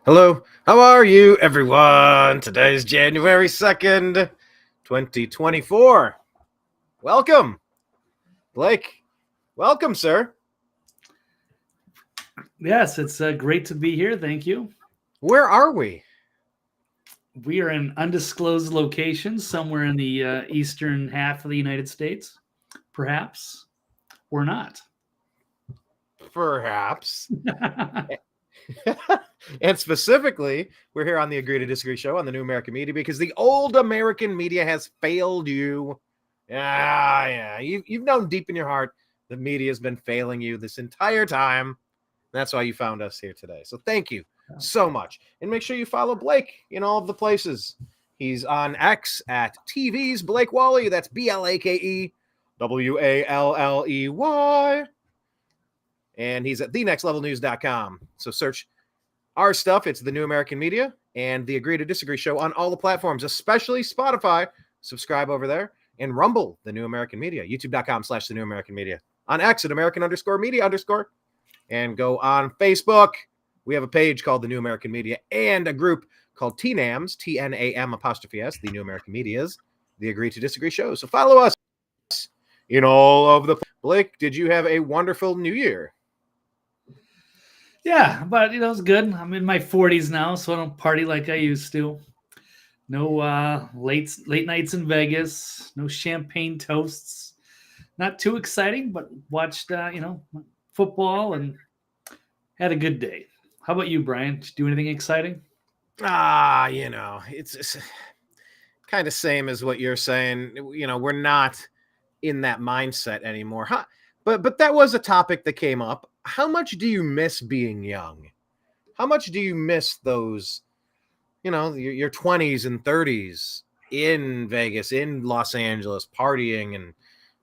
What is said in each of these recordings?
Hello, how are you, everyone? Today's January 2nd, 2024. Welcome, Blake. Welcome, sir. Yes, it's great to be here. Thank you. Where are we? We are in undisclosed location somewhere in the eastern half of the United States, perhaps, or not. Perhaps. And specifically, we're here on the Agree to Disagree show on the New American Media because the old American media has failed you. Yeah. You've known deep in your heart the media has been failing you this entire time. That's why you found us here today. So thank you so much. And make sure you follow Blake in all of the places. He's on X at TV's Blake Walley. That's BLAKE WALLEY. And he's at thenextlevelnews.com. So search our stuff. It's the New American Media and the Agree to Disagree show on all the platforms, especially Spotify. Subscribe over there. And Rumble, the New American Media. YouTube.com/the New American Media. On X at American_media_. And go on Facebook. We have a page called The New American Media and a group called TNAMs, TNAM''S, The New American Media's, the Agree to Disagree show. So follow us in all of the... Blake, did you have a wonderful New Year? Yeah, but it's good. I'm in my 40s now, so I don't party like I used to. No late nights in Vegas. No champagne toasts. Not too exciting, but watched football and had a good day. How about you, Brian? Did you do anything exciting? It's kind of same as what you're saying. We're not in that mindset anymore. Huh? But that was a topic that came up. How much do you miss being young? How much do you miss those, your 20s and 30s in Vegas, in Los Angeles, partying and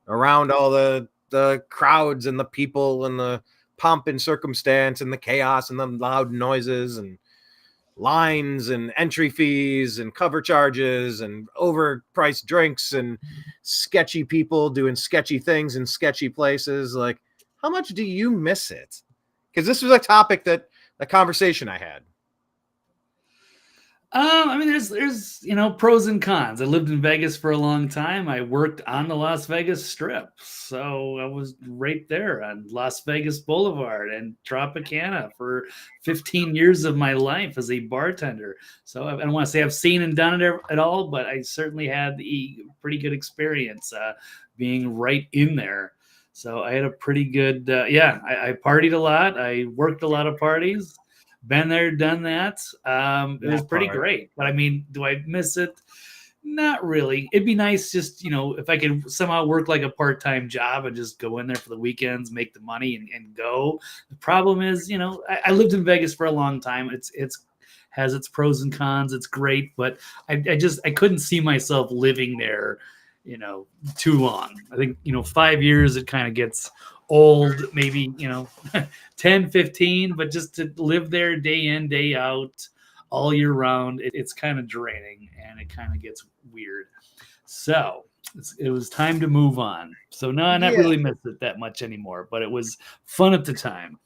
around all the crowds and the people and the pomp and circumstance and the chaos and the loud noises and lines and entry fees and cover charges and overpriced drinks and sketchy people doing sketchy things in sketchy places? Like, how much do you miss it? Because this was a topic a conversation I had. There's pros and cons. I lived in Vegas for a long time. I worked on the Las Vegas Strip, so I was right there on Las Vegas Boulevard and Tropicana for 15 years of my life as a bartender. So I don't want to say I've seen and done it at all, but I certainly had a pretty good experience being right in there. So I had a pretty good, I partied a lot. I worked a lot of parties. Been there, done that. It was pretty great. But do I miss it? Not really. It'd be nice just, if I could somehow work like a part-time job and just go in there for the weekends, make the money and go. The problem is, I lived in Vegas for a long time. It's has its pros and cons. It's great, but I couldn't see myself living there, too long. I think, 5 years, it kind of gets old, maybe 10, 15, but just to live there day in, day out, all year round, it's kind of draining and it kind of gets weird. So it was time to move on. So no, I not really miss it that much anymore, but it was fun at the time.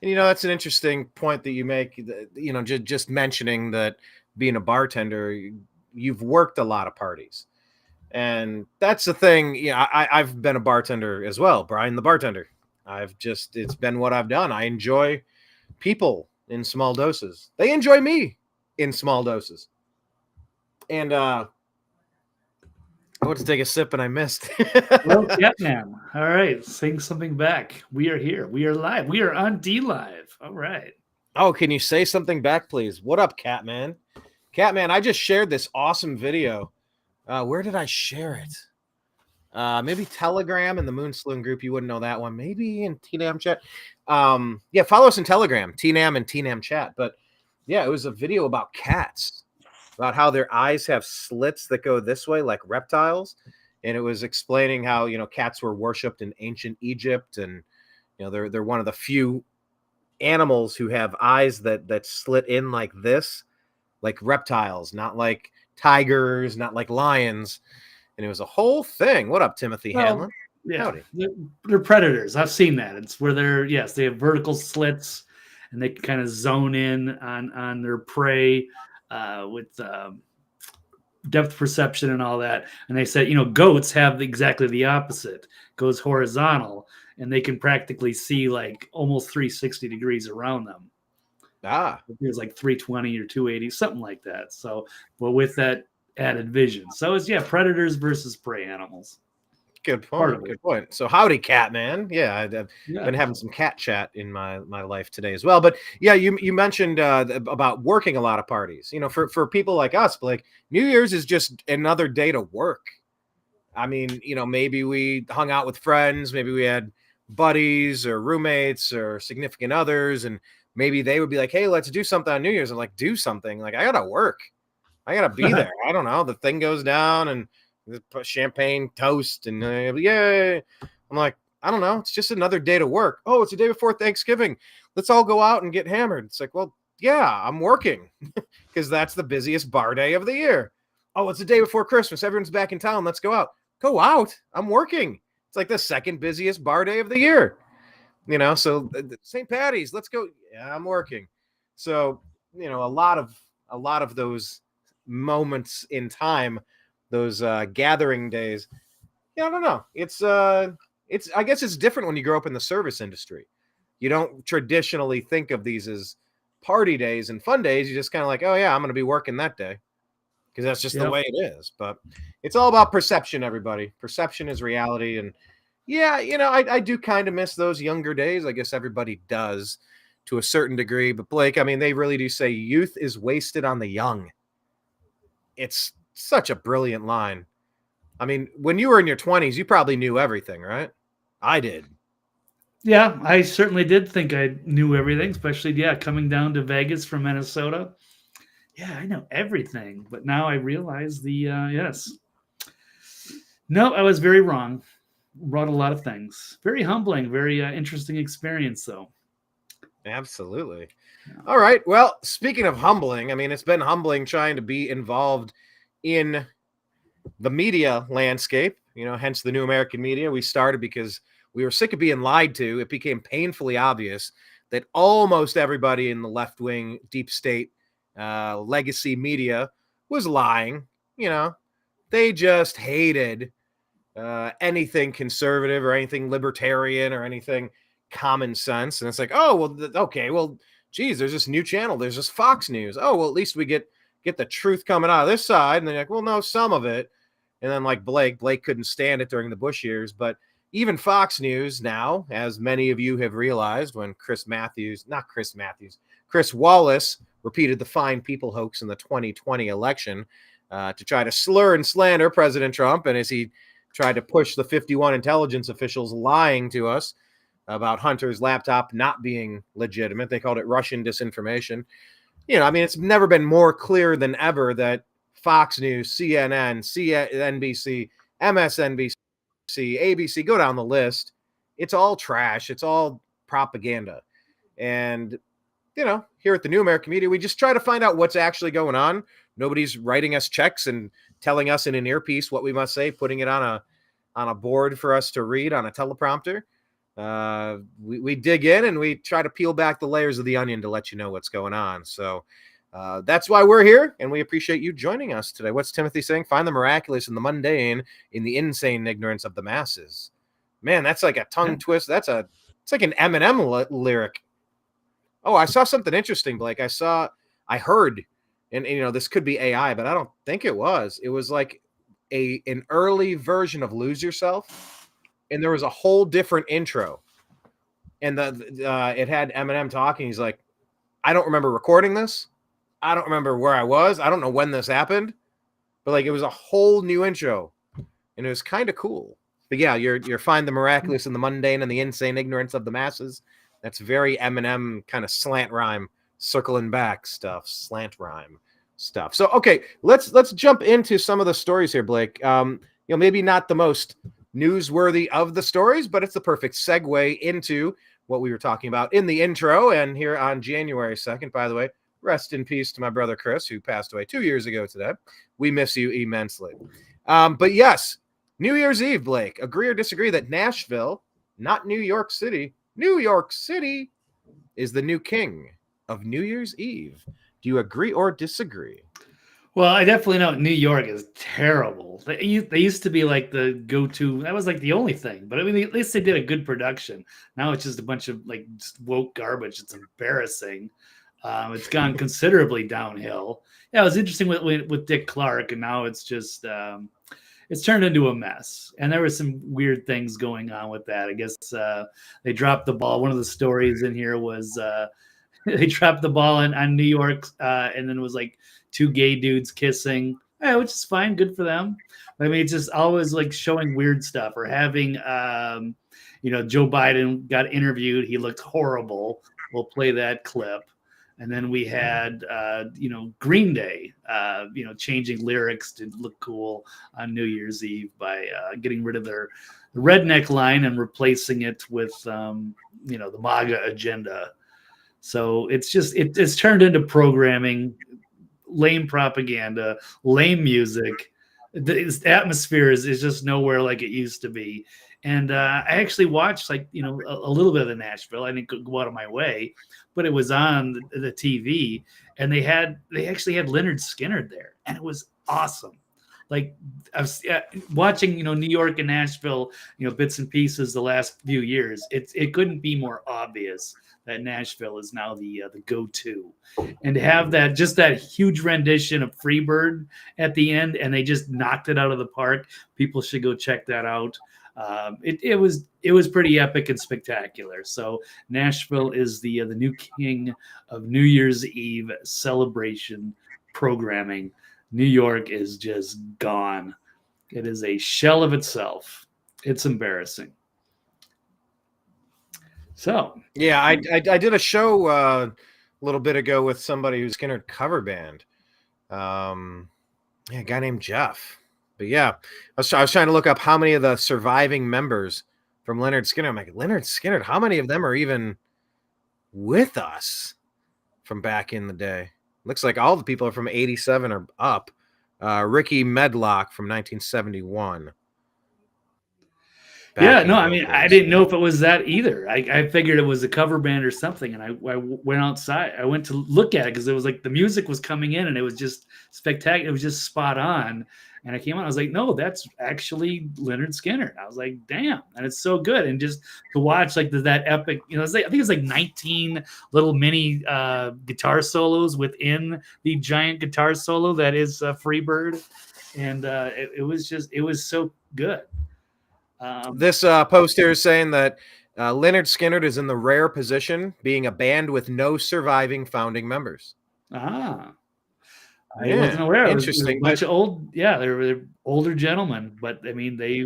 And that's an interesting point that you make. Just mentioning that being a bartender, you've worked a lot of parties. And that's the thing. I've been a bartender as well, Brian the bartender. It's been what I've done. I enjoy people in small doses. They enjoy me in small doses. And I went to take a sip and I missed. Well, Catman. All right. Sing something back. We are here. We are live. We are on D Live. All right. Oh, can you say something back, please? What up, Catman? Catman, I just shared this awesome video. Where did I share it? Maybe Telegram in the Moon Saloon group. You wouldn't know that one. Maybe in TNAM chat. Follow us in Telegram, TNAM and TNAM chat. But yeah, it was a video about cats, about how their eyes have slits that go this way like reptiles. And it was explaining how, cats were worshipped in ancient Egypt. And, they're one of the few animals who have eyes that slit in like this, like reptiles, not like tigers, not like lions. And it was a whole thing. What up, Timothy Hanlon? Yeah, they're predators. I've seen that. It's where they have vertical slits and they can kind of zone in on their prey with depth perception and all that. And they said, goats have exactly the opposite, goes horizontal, and they can practically see like almost 360 degrees around them. It was like 320 or 280, something like that. So, but with that added vision. So it's predators versus prey animals. Good point. Good point. So howdy, cat man. Yeah, I've been having some cat chat in my life today as well. But yeah, you mentioned about working a lot of parties. For people like us, Blake, New Year's is just another day to work. I mean, maybe we hung out with friends, maybe we had buddies or roommates or significant others, and maybe they would be like, "Hey, let's do something on New Year's." I'm like, "Do something?" Like, I gotta work. I gotta be there. I don't know. The thing goes down and champagne toast and yay. I'm like, I don't know. It's just another day to work. Oh, it's the day before Thanksgiving. Let's all go out and get hammered. It's like, well, yeah, I'm working because that's the busiest bar day of the year. Oh, it's the day before Christmas. Everyone's back in town. Let's go out. Go out. I'm working. It's like the second busiest bar day of the year. So St. Patty's, let's go. Yeah, I'm working. So, a lot of those moments in time, those gathering days. Yeah, I don't know. It's I guess it's different when you grow up in the service industry. You don't traditionally think of these as party days and fun days. You just kind of like, oh yeah, I'm going to be working that day because that's just the way it is. But it's all about perception, everybody. Perception is reality. And yeah, I do kind of miss those younger days. I guess everybody does to a certain degree. But Blake, I mean, they really do say youth is wasted on the young. It's such a brilliant line. I mean, when you were in your 20s, you probably knew everything, right? I did. Yeah, I certainly did think I knew everything, especially, coming down to Vegas from Minnesota. Yeah, I know everything. But now I realize yes. No, I was very wrong. Brought a lot of things. Very humbling, very interesting experience, though. Absolutely. All right. Well, speaking of humbling, I mean, it's been humbling trying to be involved in the media landscape, hence the New American Media. We started because we were sick of being lied to. It became painfully obvious that almost everybody in the left-wing, deep state, legacy media was lying. They just hated anything conservative or anything libertarian or anything common sense. And it's like, oh, well, okay, well, geez, there's this new channel. There's this Fox News. Oh, well, at least we get the truth coming out of this side. And they're like, well, no, some of it. And then like Blake couldn't stand it during the Bush years. But even Fox News now, as many of you have realized, when Chris Wallace repeated the fine people hoax in the 2020 election to try to slur and slander President Trump. And as he tried to push the 51 intelligence officials lying to us about Hunter's laptop not being legitimate. They called it Russian disinformation. I mean, it's never been more clear than ever that Fox News, CNN, NBC, MSNBC, ABC, go down the list. It's all trash. It's all propaganda. And, here at the New American Media, we just try to find out what's actually going on. Nobody's writing us checks and telling us in an earpiece what we must say, putting it on a board for us to read on a teleprompter. We dig in and we try to peel back the layers of the onion to let you know what's going on. So that's why we're here, and we appreciate you joining us today. What's Timothy saying? Find the miraculous in the mundane, in the insane ignorance of the masses. Man, that's like a tongue twist. It's like an Eminem lyric. Oh, I saw something interesting, Blake. I heard, and this could be AI, but I don't think it was. It was like an early version of Lose Yourself, and there was a whole different intro. And it had Eminem talking. He's like, I don't remember recording this. I don't remember where I was. I don't know when this happened, but like it was a whole new intro, and it was kind of cool. But yeah, you're find the miraculous in the mundane and the insane ignorance of the masses. That's very Eminem kind of slant rhyme, circling back stuff, slant rhyme stuff. So okay, let's jump into some of the stories here, Blake. Maybe not the most newsworthy of the stories, but it's the perfect segue into what we were talking about in the intro. And here on January 2nd, by the way, rest in peace to my brother Chris, who passed away 2 years ago today. We miss you immensely. But yes, New Year's Eve, Blake, agree or disagree that Nashville, not New York City, is the new king of New Year's Eve. Do you agree or disagree? Well, I definitely know New York is terrible. They used to be like the go-to. That was like the only thing. But I mean, at least they did a good production. Now it's just a bunch of like just woke garbage. It's embarrassing. It's gone considerably downhill. Yeah, it was interesting with Dick Clark, and now it's just it's turned into a mess. And there were some weird things going on with that. I guess they dropped the ball. One of the stories in here was they dropped the ball on New York, and then it was like two gay dudes kissing, which is fine, good for them. But I mean, it's just always like showing weird stuff or having, Joe Biden got interviewed. He looked horrible. We'll play that clip. And then we had, Green Day, changing lyrics to look cool on New Year's Eve by getting rid of their redneck line and replacing it with, the MAGA agenda. So it's turned into programming, lame propaganda, lame music. The atmosphere is just nowhere like it used to be. And I actually watched a little bit of the Nashville. I didn't go out of my way, but it was on the TV, and they actually had Leonard Skinner there, and it was awesome. Like I was watching, New York and Nashville, bits and pieces the last few years. It couldn't be more obvious that Nashville is now the go-to, and to have that huge rendition of Freebird at the end, and they just knocked it out of the park. People should go check that out. It was pretty epic and spectacular. So Nashville is the new king of New Year's Eve celebration programming. New York is just gone. It is a shell of itself. It's embarrassing. So yeah, I did a show a little bit ago with somebody who's Skinner cover band. A guy named Jeff. But yeah, I was trying to look up how many of the surviving members from Leonard Skinner. I'm like, Leonard Skinner, how many of them are even with us from back in the day? Looks like all the people are from 87 or up. Ricky Medlock from 1971. Yeah, no, I mean, I didn't know if it was that either. I figured it was a cover band or something, and I went outside. I went to look at it because it was like the music was coming in, and it was just spectacular. It was just spot on. And I came out, I was like, no, that's actually Leonard Skinner. And I was like, damn, and it's so good. And just to watch like that epic, it's like, I think it's like 19 little mini guitar solos within the giant guitar solo that is Freebird, and it was so good. This post here is saying that Leonard Skinner is in the rare position being a band with no surviving founding members. I wasn't aware. Interesting. It was a bunch of old, they were older gentlemen, but I mean, they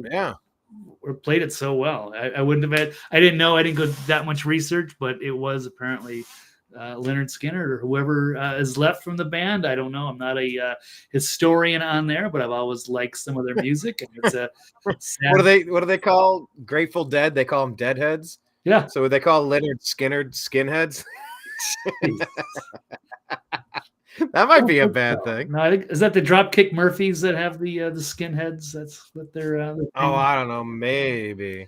played it so well. I wouldn't have had, I didn't know, I didn't go that much research, but it was apparently Leonard Skinner or whoever is left from the band. I don't know. I'm not a historian on there, but I've always liked some of their music. And it's a sad... What do they call Grateful Dead? They call them Deadheads. Yeah. So would they call Leonard Skinner skinheads? That might be a bad thing. No, is that the Dropkick Murphys that have the skinheads? That's what they're. I don't know, maybe,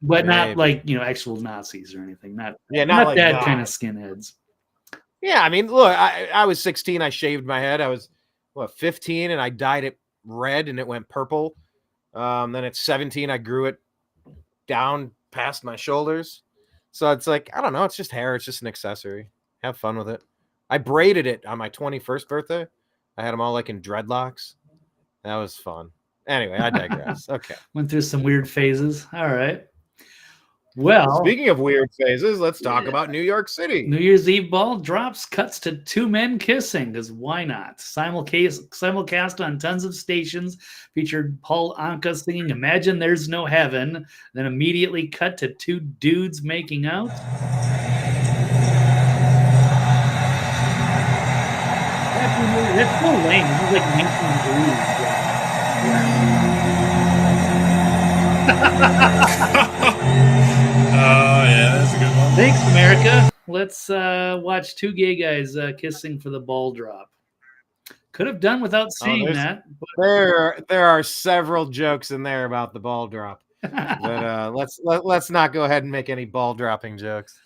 but not like actual Nazis or anything. Not like that kind of skinheads. Yeah, I mean, look, I was 16. I shaved my head. I was 15, and I dyed it red, and it went purple. Then at 17, I grew it down past my shoulders. So it's like, I don't know. It's just hair. It's just an accessory. Have fun with it. I braided it on my 21st birthday. I had them all like in dreadlocks. That was fun. Anyway, I digress. Okay. Went through some weird phases. All right. Well, speaking of weird phases, let's talk about New York City. New Year's Eve ball drops cuts to two men kissing, because why not? Simulcast on tons of stations, featured Paul Anka singing Imagine There's No Heaven, then immediately cut to two dudes making out. That's so lame. This is like 1980s. Yeah, that's a good one. Thanks, America. Let's watch two gay guys kissing for the ball drop. Could have done without seeing that. But... There are several jokes in there about the ball drop. But let's not go ahead and make any ball dropping jokes.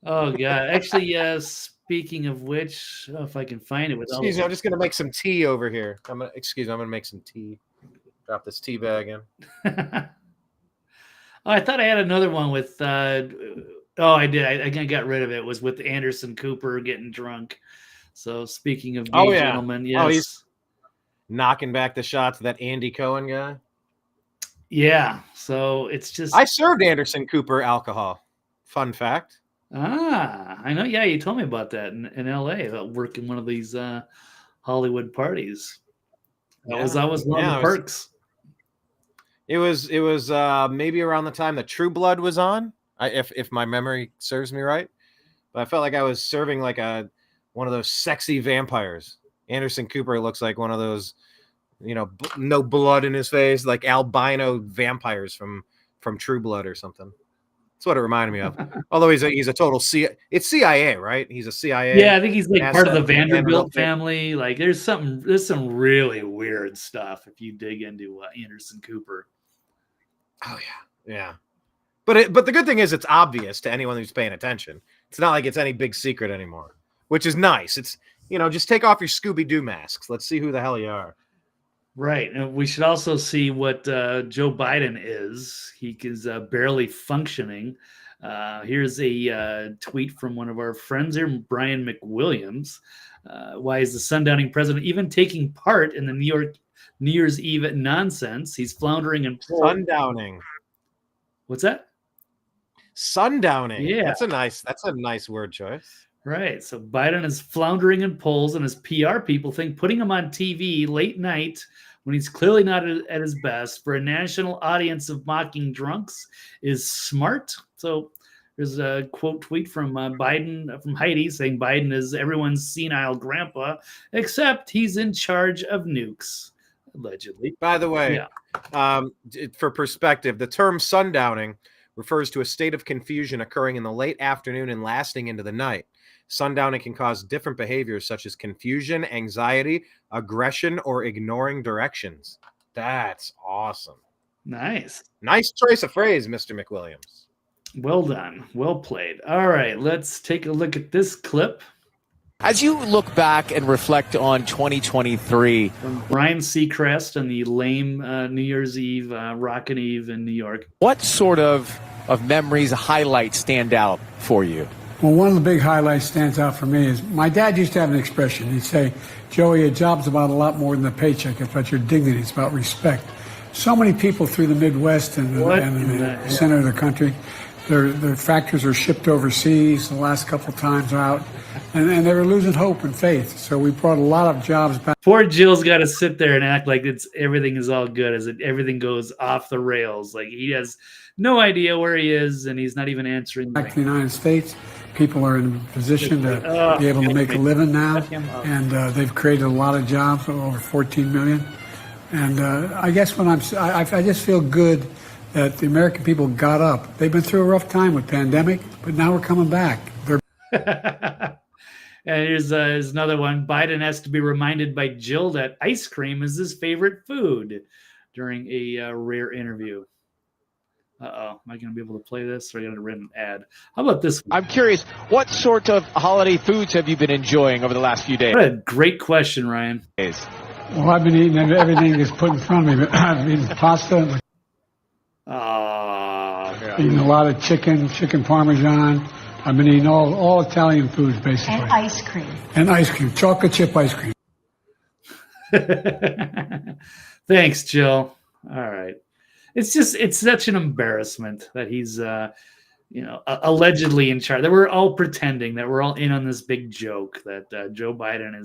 Oh god. Actually, speaking of which, if I can find it with all Excuse me, I'm just gonna make some tea over here. I'm gonna make some tea. Drop this tea bag in. oh, I thought I had another one with oh, I did. I got rid of it. It was with Anderson Cooper getting drunk. So speaking of Oh gay yeah. gentlemen, Oh, he's yes. knocking back the shots of that Andy Cohen guy. Yeah. So it's just I served Anderson Cooper alcohol. Fun fact. I know. Yeah, you told me about that in LA about working one of these Hollywood parties. That was always one of the perks. It was maybe around the time that True Blood was on, if my memory serves me right. But I felt like I was serving like one of those sexy vampires. Anderson Cooper looks like one of those, no blood in his face, like albino vampires from True Blood or something. That's what it reminded me of. Although he's a total it's CIA, right? He's a CIA. Yeah, I think he's like part of the Vanderbilt thing. family. Like there's some really weird stuff if you dig into Anderson Cooper. Oh yeah. But the good thing is it's obvious to anyone who's paying attention. It's not like it's any big secret anymore, which is nice. It's just take off your Scooby-Doo masks. Let's see who the hell you are. Right. And we should also see what Joe Biden is. He is barely functioning. Here's a tweet from one of our friends here, Brian McWilliams. Why is the sundowning president even taking part in the New Year's Eve nonsense? He's floundering and sundowning. What's that? Sundowning. Yeah. That's a nice word choice. Right. So Biden is floundering in polls, and his PR people think putting him on TV late night when he's clearly not at his best for a national audience of mocking drunks is smart. So there's a quote tweet from Biden, from Heidi, saying Biden is everyone's senile grandpa, except he's in charge of nukes, allegedly. By the way, for perspective, the term sundowning refers to a state of confusion occurring in the late afternoon and lasting into the night. Sundowning can cause different behaviors such as confusion, anxiety, aggression, or ignoring directions. That's awesome. Nice. Nice choice of phrase, Mr. McWilliams. Well done. Well played. All right, let's take a look at this clip. As you look back and reflect on 2023. From Brian Seacrest on the lame New Year's Eve, Rockin' Eve in New York. What sort of memories, highlights stand out for you? Well, one of the big highlights stands out for me is my dad used to have an expression. He'd say, Joey, a job's about a lot more than the paycheck. It's about your dignity. It's about respect. So many people through the Midwest and the center of the country, their factories are shipped overseas the last couple of times out, and they were losing hope and faith. So we brought a lot of jobs back. Poor Jill's got to sit there and act like everything is all good as everything goes off the rails. Like he has no idea where he is, and he's not even answering. Back to the United States. People are in a position to be able to make a living now, and they've created a lot of jobs, over 14 million. And I guess I just feel good that the American people got up. They've been through a rough time with pandemic, but now we're coming back. And here's another one. Biden has to be reminded by Jill that ice cream is his favorite food during a rare interview. Am I going to be able to play this, or are I going to run an ad? How about this one? I'm curious, what sort of holiday foods have you been enjoying over the last few days? What a great question, Ryan. Well, I've been eating everything that's put in front of me. I've been eating pasta. Eating a lot of chicken Parmesan. I've been eating all Italian foods, basically. And ice cream. And ice cream, chocolate chip ice cream. Thanks, Jill. All right. It's such an embarrassment that he's, allegedly in charge. That we're all pretending that we're all in on this big joke that Joe Biden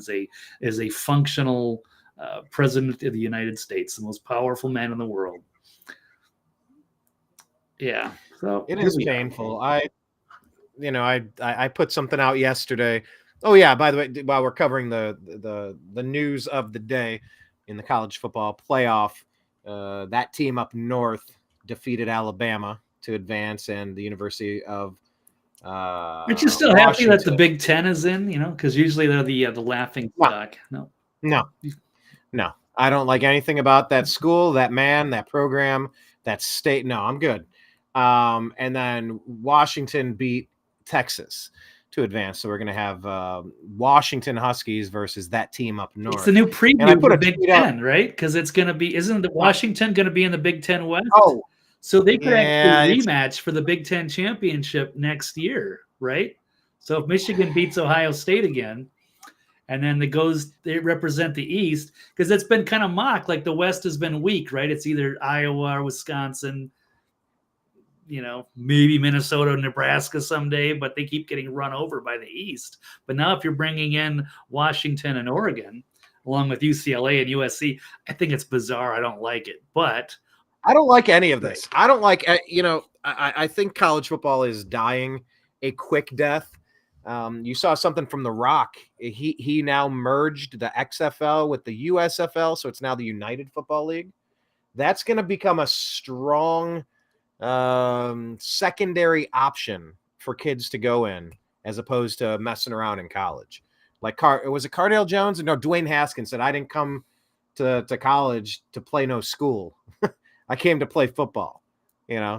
is a functional president of the United States, the most powerful man in the world. Yeah, so it is painful. I put something out yesterday. Oh yeah, by the way, while we're covering the news of the day in the college football playoff. That team up north defeated Alabama to advance, and the University of Aren't you still happy that the Big Ten is in? Because usually they're the laughing stock. No. I don't like anything about that school, that man, that program, that state. No, I'm good. And then Washington beat Texas to advance. So we're going to have Washington Huskies versus that team up north. It's the new preview And I put of a the Big tweet out- Ten, right? Because it's going to be, isn't the Washington going to be in the Big Ten West? Oh, so they could yeah, actually rematch for the Big Ten championship next year, right? So if Michigan beats Ohio State again, and then they represent the East, because it's been kind of mocked, like the West has been weak, right? It's either Iowa or Wisconsin, maybe Minnesota or Nebraska someday, but they keep getting run over by the East. But now if you're bringing in Washington and Oregon, along with UCLA and USC, I think it's bizarre. I don't like it, but I don't like any of this. I don't like, I think college football is dying a quick death. You saw something from The Rock. He now merged the XFL with the USFL, so it's now the United Football League. That's going to become a strong secondary option for kids to go in, as opposed to messing around in college. Like was it Cardale Jones? No, Dwayne Haskins said, I didn't come to college to play no school. I came to play football.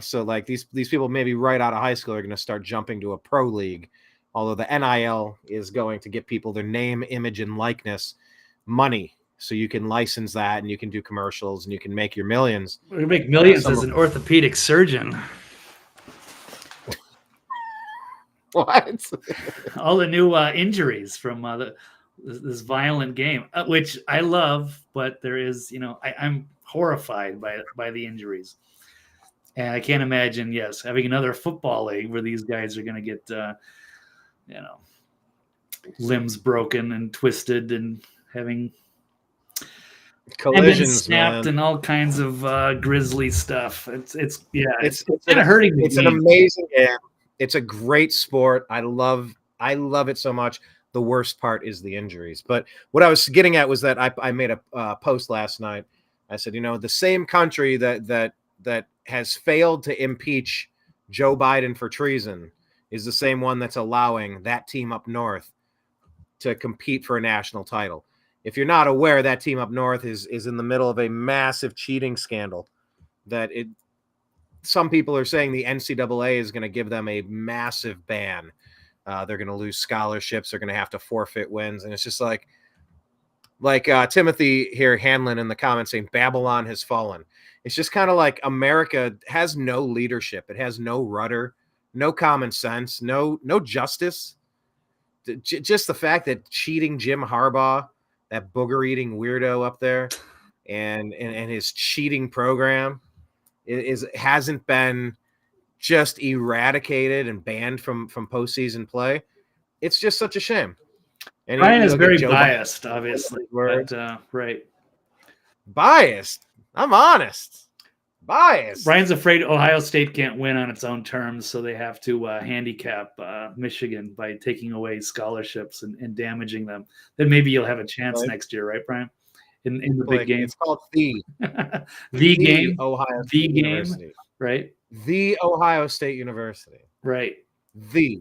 So like these people maybe right out of high school are going to start jumping to a pro league, although the NIL is going to get people their name, image, and likeness money, so you can license that and you can do commercials and you can make your millions. We make millions as an orthopedic surgeon. What? All the new injuries from this violent game, which I love, but there is, I'm horrified by the injuries. And I can't imagine, having another football league where these guys are going to get, limbs broken and twisted and having Collisions, snapped, man. and all kinds of grisly stuff. It's kind of hurting me. It's an amazing game. It's a great sport. I love it so much. The worst part is the injuries. But what I was getting at was that I made a post last night. I said, the same country that has failed to impeach Joe Biden for treason is the same one that's allowing that team up north to compete for a national title. If you're not aware, that team up north is in the middle of a massive cheating scandal that some people are saying the NCAA is going to give them a massive ban. They're going to lose scholarships. They're going to have to forfeit wins. And it's just like Timothy here, Hanlon, in the comments saying Babylon has fallen. It's just kind of like America has no leadership. It has no rudder, no common sense, no justice. Just the fact that cheating Jim Harbaugh, that booger-eating weirdo up there, and his cheating program hasn't been just eradicated and banned from postseason play. It's just such a shame. And Brian is very biased, obviously. But, right. Biased? I'm honest. Biased. Brian's afraid Ohio State can't win on its own terms, so they have to handicap Michigan by taking away scholarships and damaging them. Then maybe you'll have a chance next year, right, Brian? In the big game. It's called the game. Ohio State University. Right? The Ohio State University. Right.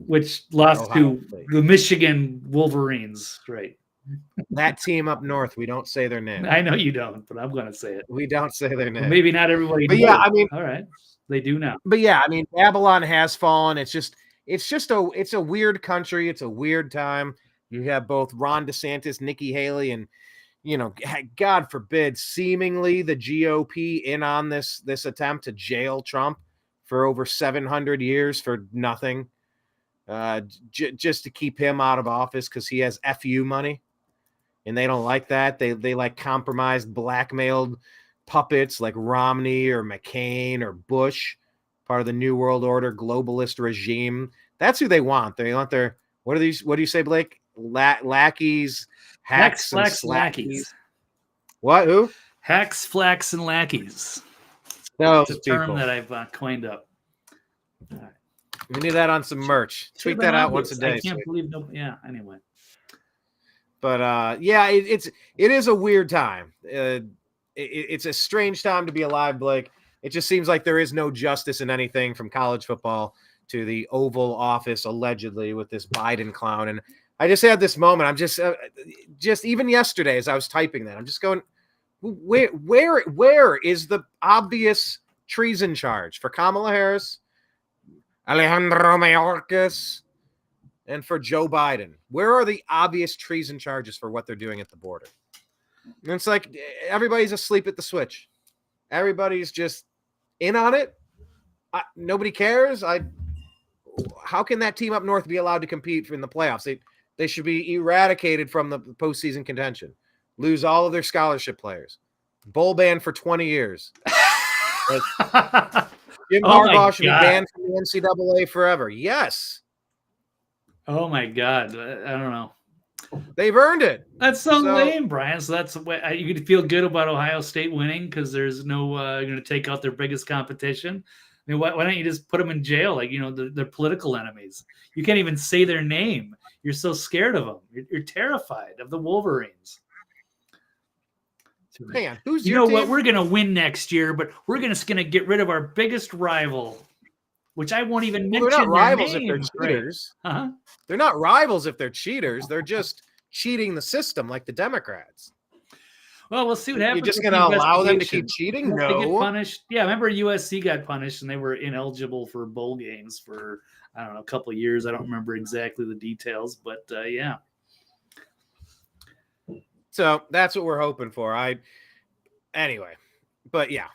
Which lost to the Michigan Wolverines, right? That team up north, we don't say their name. I know you don't, but I'm going to say it. We don't say their name. Well, maybe not everybody knows. Yeah, I mean, all right, they do now. But yeah, I mean, Babylon has fallen. It's a weird country. It's a weird time. You have both Ron DeSantis, Nikki Haley, and God forbid, seemingly the GOP in on this attempt to jail Trump for over 700 years for nothing, just to keep him out of office because he has FU money. And they don't like that. They like compromised, blackmailed puppets like Romney or McCain or Bush, part of the New World Order globalist regime. That's who they want. They want their, what do you say, Blake? Lackeys, hacks, and lackeys. What? Who? Hacks, flacks, and lackeys. No, it's a term that I've coined up. All right. We need that on some merch. Tweet that out once a day. I can't believe no. Yeah. Anyway. But yeah, it is a weird time. It's a strange time to be alive, Blake. It just seems like there is no justice in anything, from college football to the Oval Office, allegedly, with this Biden clown. And I just had this moment. I'm just even yesterday as I was typing that, I'm just going, where is the obvious treason charge for Kamala Harris, Alejandro Mayorkas, and for Joe Biden? Where are the obvious treason charges for what they're doing at the border? And it's like everybody's asleep at the switch. Everybody's just in on it. Nobody cares. How can that team up north be allowed to compete in the playoffs? They should be eradicated from the postseason contention. Lose all of their scholarship players. Bowl ban for 20 years. Jim Harbaugh should be banned from the NCAA forever. Yes. Oh my God. I don't know. They've earned it. That's so lame, Brian. So that's what you could feel good about Ohio State winning because there's no going to take out their biggest competition. I mean, why don't you just put them in jail? Like, they're political enemies. You can't even say their name. You're so scared of them. You're terrified of the Wolverines. Hang on, who's you your know team? what? We're gonna win next year, but we're just gonna get rid of our biggest rival, which I won't even mention. They're not rivals name. if they're cheaters. Huh? They're not rivals if they're cheaters. They're just cheating the system, like the Democrats. Well, we'll see what happens. You're just going to allow them to keep cheating? They No. get punished. Yeah, remember USC got punished and they were ineligible for bowl games for I don't know a couple of years. I don't remember exactly the details, but yeah. So that's what we're hoping for. Anyway, but yeah.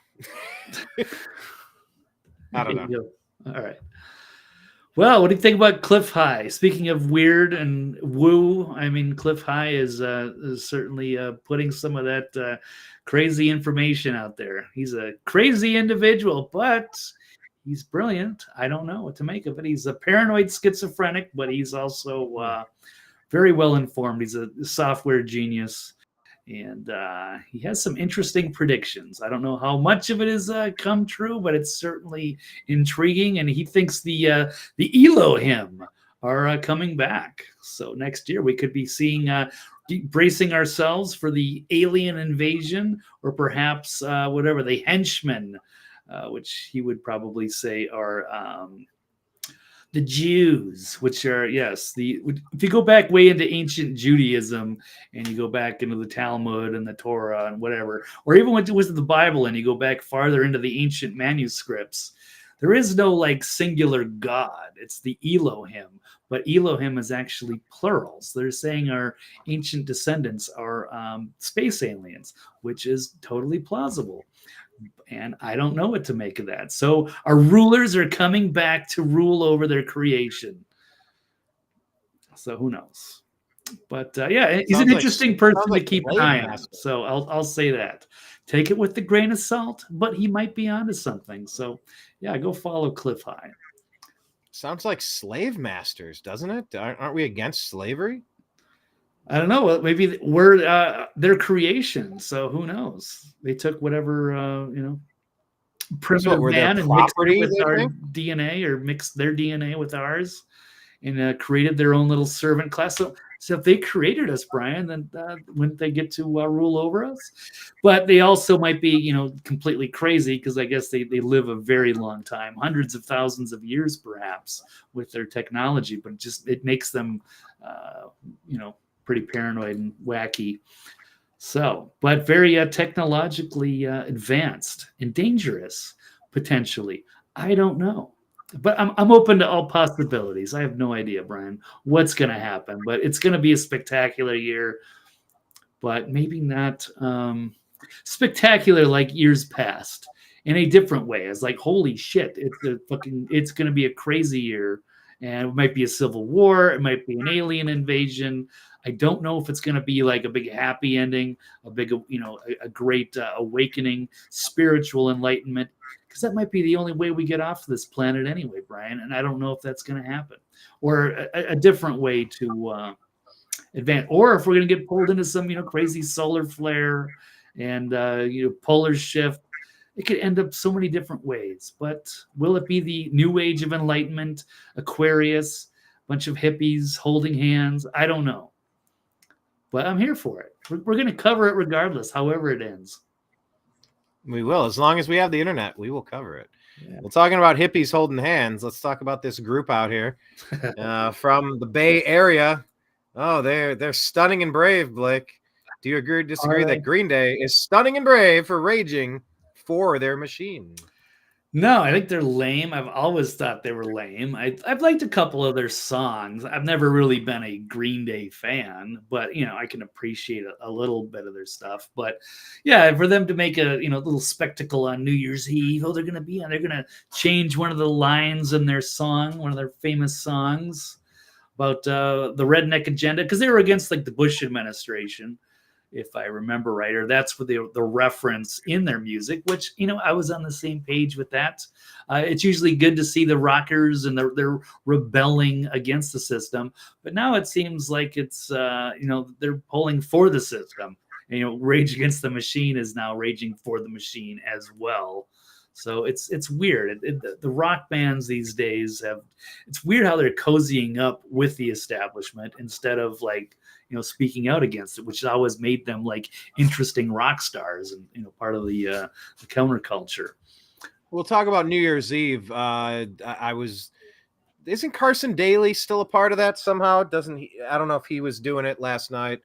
I don't know. All right. Well, what do you think about Cliff High? Speaking of weird and woo, I mean, Cliff High is certainly putting some of that crazy information out there. He's a crazy individual, but he's brilliant. I don't know what to make of it. He's a paranoid schizophrenic, but he's also very well informed. He's a software genius. And he has some interesting predictions. I don't know how much of it has come true, but it's certainly intriguing. And he thinks the Elohim are coming back. So next year we could be seeing, bracing ourselves for the alien invasion, or perhaps whatever, the henchmen, which he would probably say are the Jews, which are, yes, if you go back way into ancient Judaism and you go back into the Talmud and the Torah and whatever, or even went to the Bible and you go back farther into the ancient manuscripts, there is no like singular God. It's the Elohim, but Elohim is actually plurals. They're saying our ancient descendants are space aliens, which is totally plausible. And I don't know what to make of that. So our rulers are coming back to rule over their creation. So who knows? But yeah, he's an interesting person to keep an eye on. So I'll say that. Take it with a grain of salt, but he might be onto something. So yeah, go follow Cliff High. Sounds like slave masters, doesn't it? Aren't we against slavery? I don't know. Maybe we're their creation. So who knows? They took whatever, primitive man and mixed it with our DNA, or mixed their DNA with ours, and created their own little servant class. So if they created us, Brian, then wouldn't they get to rule over us? But they also might be, completely crazy, because I guess they live a very long time, hundreds of thousands of years, perhaps, with their technology. But it makes them, pretty paranoid and wacky. So, but very technologically advanced and dangerous, potentially. I don't know. But I'm open to all possibilities. I have no idea, Brian, what's going to happen. But it's going to be a spectacular year. But maybe not spectacular like years past, in a different way. It's like, holy shit, it's going to be a crazy year. And it might be a civil war. It might be an alien invasion. I don't know if it's going to be like a big happy ending, a big, a great awakening, spiritual enlightenment, because that might be the only way we get off this planet anyway, Brian. And I don't know if that's going to happen, or a different way to advance, or if we're going to get pulled into some, crazy solar flare and, polar shift. It could end up so many different ways. But will it be the new age of enlightenment, Aquarius, bunch of hippies holding hands? I don't know. But I'm here for it. We're going to cover it regardless, however it ends. We will. As long as we have the internet, we will cover it. Yeah. Well, talking about hippies holding hands, let's talk about this group out here from the Bay Area. Oh, they're stunning and brave, Blake. Do you agree or disagree that Green Day is stunning and brave for raging for their machine? No, I think they're lame. I've always thought they were lame. I've liked a couple of their songs. I've never really been a Green Day fan, but I can appreciate a little bit of their stuff. But yeah, for them to make a little spectacle on New Year's Eve, they're gonna change one of the lines in their song, one of their famous songs about the redneck agenda, because they were against like the Bush administration, if I remember right, or that's what the reference in their music, which, I was on the same page with that. It's usually good to see the rockers and they're rebelling against the system. But now it seems like it's, they're pulling for the system. And, Rage Against the Machine is now raging for the machine as well. So it's weird. The rock bands these days it's weird how they're cozying up with the establishment instead of like, speaking out against it, which has always made them like interesting rock stars and, part of the counterculture. We'll talk about New Year's Eve. Isn't Carson Daly still a part of that somehow? Doesn't he? I don't know if he was doing it last night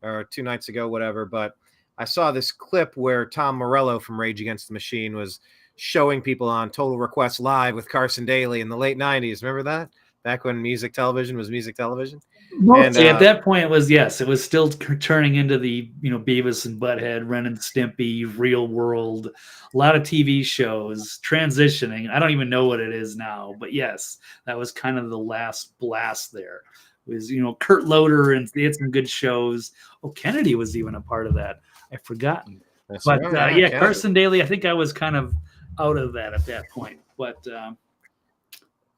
or 2 nights ago, whatever, but I saw this clip where Tom Morello from Rage Against the Machine was showing people on Total Request Live with Carson Daly in the late 90s. Remember that? Back when music television was music television? Mostly at that point, it was still turning into the Beavis and Butthead, Ren and Stimpy, Real World, a lot of TV shows transitioning. I don't even know what it is now, but yes, that was kind of the last blast there. It was Kurt Loder, and they had some good shows. Oh, Kennedy was even a part of that. I've forgotten. But yeah, Carson Daly, I think I was kind of out of that at that point. But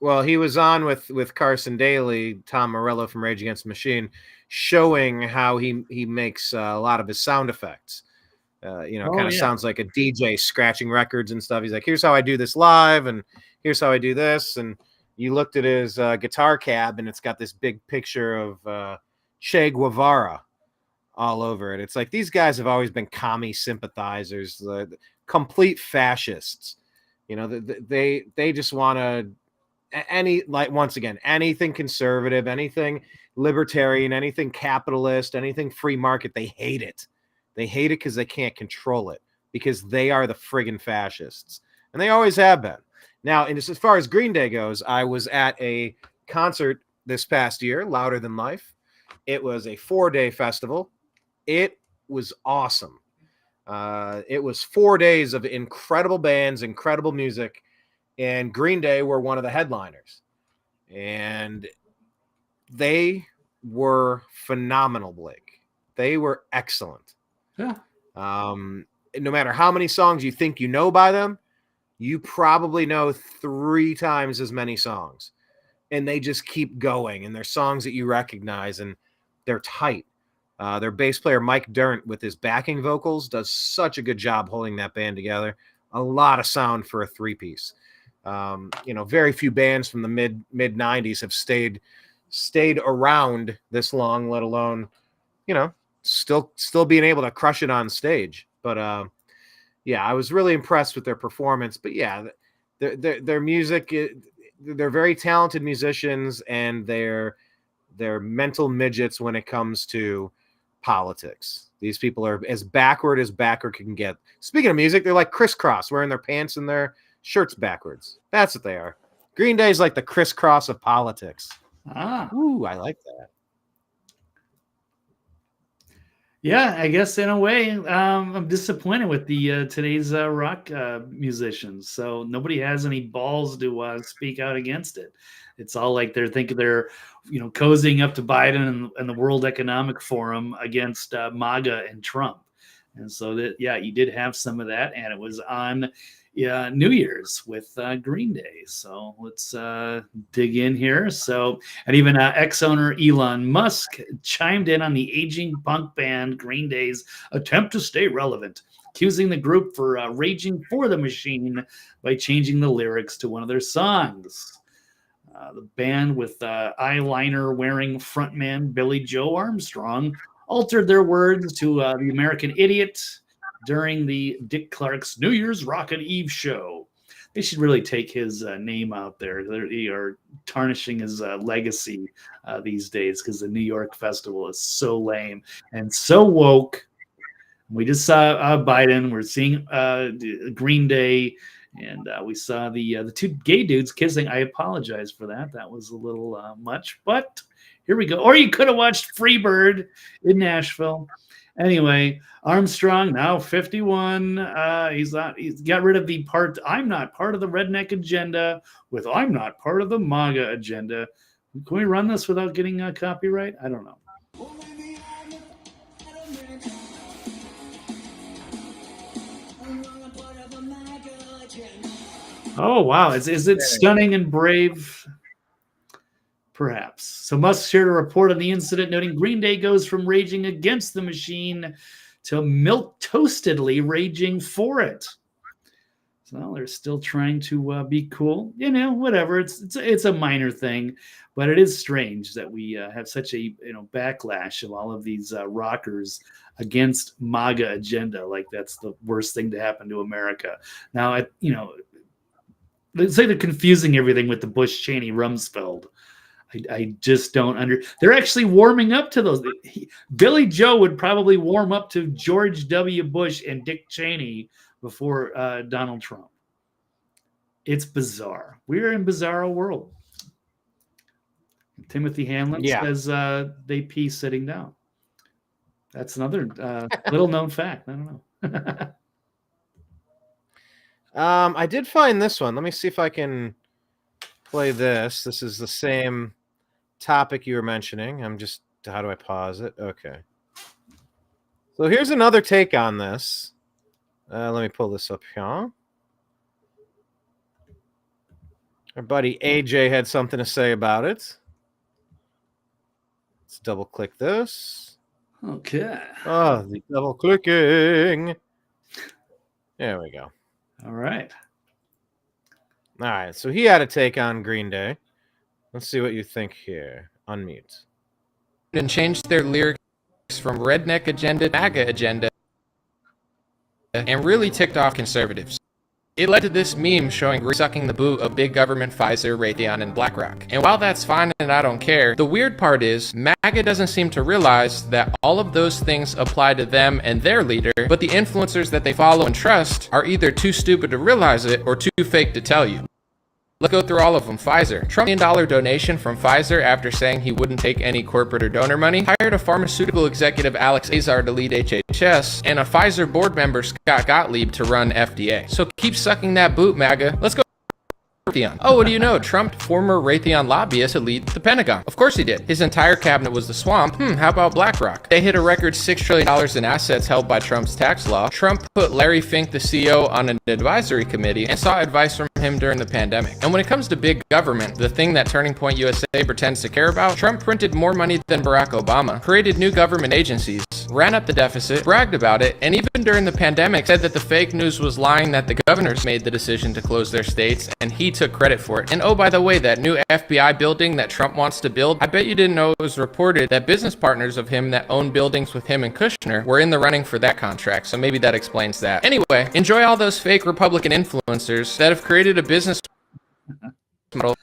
well, he was on with Carson Daly, Tom Morello from Rage Against the Machine, showing how he makes a lot of his sound effects. Sounds like a DJ scratching records and stuff. He's like, here's how I do this live, and here's how I do this. And you looked at his guitar cab, and it's got this big picture of Che Guevara all over it. It's like these guys have always been commie sympathizers, complete fascists. They just want to anything conservative, anything libertarian, anything capitalist, anything free market. They hate it. They hate it because they can't control it, because they are the friggin' fascists, and they always have been. Now, and as far as Green Day goes, I was at a concert this past year, Louder Than Life. It was a 4-day festival. It was awesome. It was 4 days of incredible bands, incredible music, and Green Day were one of the headliners. And they were phenomenal, Blake. They were excellent. Yeah. No matter how many songs you think you know by them, you probably know 3 times as many songs. And they just keep going, and they're songs that you recognize, and they're tight. Their bass player, Mike Dirnt, with his backing vocals, does such a good job holding that band together. A lot of sound for a 3-piece. Very few bands from the mid 90s have stayed around this long, let alone, still being able to crush it on stage. But yeah, I was really impressed with their performance. But yeah, their music, they're very talented musicians, and they're mental midgets when it comes to politics. These people are as backward can get. Speaking of music, they're like crisscross, wearing their pants and their shirts backwards. That's what they are. Green Day is like the crisscross of politics. Ooh, I like that. Yeah, I guess in a way, I'm disappointed with the today's rock musicians. So nobody has any balls to speak out against it. It's all like they're thinking they're, cozying up to Biden and the World Economic Forum against MAGA and Trump. And so that, yeah, you did have some of that, and it was on New Year's with Green Day. So let's dig in here. So, and even ex-owner Elon Musk chimed in on the aging punk band Green Day's attempt to stay relevant, accusing the group for raging for the machine by changing the lyrics to one of their songs. The band, with eyeliner-wearing frontman Billy Joe Armstrong, altered their words to The American Idiot during the Dick Clark's New Year's Rockin' Eve show. They should really take his name out there. They are tarnishing his legacy these days, because the New York Festival is so lame and so woke. We just saw Biden. We're seeing Green Day, And we saw the two gay dudes kissing. I apologize for that. That was a little much, but here we go. Or you could have watched Freebird in Nashville. Anyway, Armstrong now 51. He's got rid of the part. I'm not part of the redneck agenda. With I'm not part of the MAGA agenda. Can we run this without getting copyright? I don't know. Oh, wow. Is it stunning and brave? Perhaps. So Musk shared a report on the incident, noting Green Day goes from raging against the machine to milk-toastedly raging for it. So they're still trying to be cool. Whatever. It's a minor thing, but it is strange that we have such a backlash of all of these rockers against MAGA agenda. Like that's the worst thing to happen to America. Now, let's say they're confusing everything with the Bush-Cheney Rumsfeld. I just don't they're actually warming up to those. Billy Joe would probably warm up to George W. Bush and Dick Cheney before Donald Trump. It's bizarre. We're in a bizarro world. Timothy Hanlon says they pee sitting down. That's another little known fact. I don't know. I did find this one. Let me see if I can play this. This is the same topic you were mentioning. How do I pause it? Okay. So here's another take on this. Let me pull this up here. Our buddy AJ had something to say about it. Let's double click this. Okay. Oh, the double clicking. There we go. All right. All right. So he had a take on Green Day. Let's see what you think here. Unmute. And changed their lyrics from redneck agenda to MAGA agenda and really ticked off conservatives. It led to this meme showing sucking the boot of big government Pfizer, Raytheon, and BlackRock. And while that's fine and I don't care, the weird part is MAGA doesn't seem to realize that all of those things apply to them and their leader, but the influencers that they follow and trust are either too stupid to realize it or too fake to tell you. Let's go through all of them. Pfizer. Trump $1 million donation from Pfizer after saying he wouldn't take any corporate or donor money. Hired a pharmaceutical executive, Alex Azar, to lead HHS. And a Pfizer board member, Scott Gottlieb, to run FDA. So keep sucking that boot, MAGA. Let's go. Raytheon. Oh, what do you know? Trump, former Raytheon lobbyist, to lead the Pentagon. Of course he did. His entire cabinet was the swamp. How about BlackRock? They hit a record $6 trillion in assets held by Trump's tax law. Trump put Larry Fink, the CEO, on an advisory committee and sought advice from him during the pandemic. And when it comes to big government, the thing that Turning Point USA pretends to care about, Trump printed more money than Barack Obama, created new government agencies, ran up the deficit, bragged about it, and even during the pandemic said that the fake news was lying, that the governors made the decision to close their states, and he took credit for it. And oh, by the way, that new FBI building that Trump wants to build, I bet you didn't know it was reported that business partners of him that own buildings with him and Kushner were in the running for that contract, so maybe that explains that. Anyway, enjoy all those fake Republican influencers that have created a business model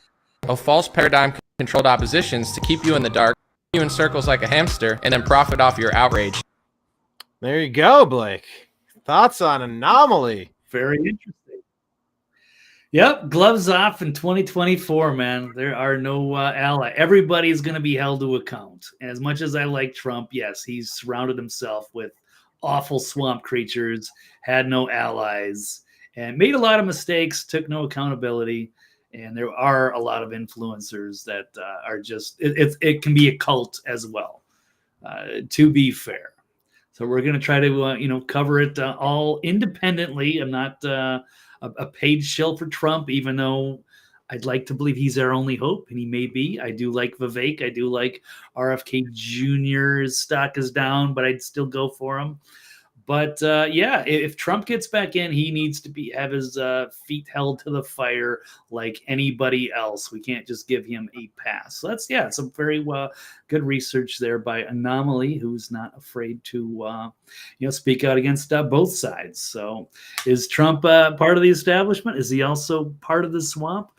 of false paradigm-controlled oppositions to keep you in the dark, you in circles like a hamster, and then profit off your outrage. There you go, Blake. Thoughts on Anomaly? Very interesting. Yep, gloves off in 2024, man. There are no ally. Everybody's going to be held to account. And as much as I like Trump, yes, he's surrounded himself with awful swamp creatures, had no allies, and made a lot of mistakes, took no accountability. And there are a lot of influencers that are just, it can be a cult as well, to be fair. So we're going to try to, cover it all independently. I'm not a paid shill for Trump, even though I'd like to believe he's our only hope, and he may be. I do like Vivek. I do like RFK Jr.'s stock is down, but I'd still go for him. But if Trump gets back in, he needs to have his feet held to the fire like anybody else. We can't just give him a pass. So that's some very good research there by Anomaly, who's not afraid to speak out against both sides. So is Trump part of the establishment? Is he also part of the swamp?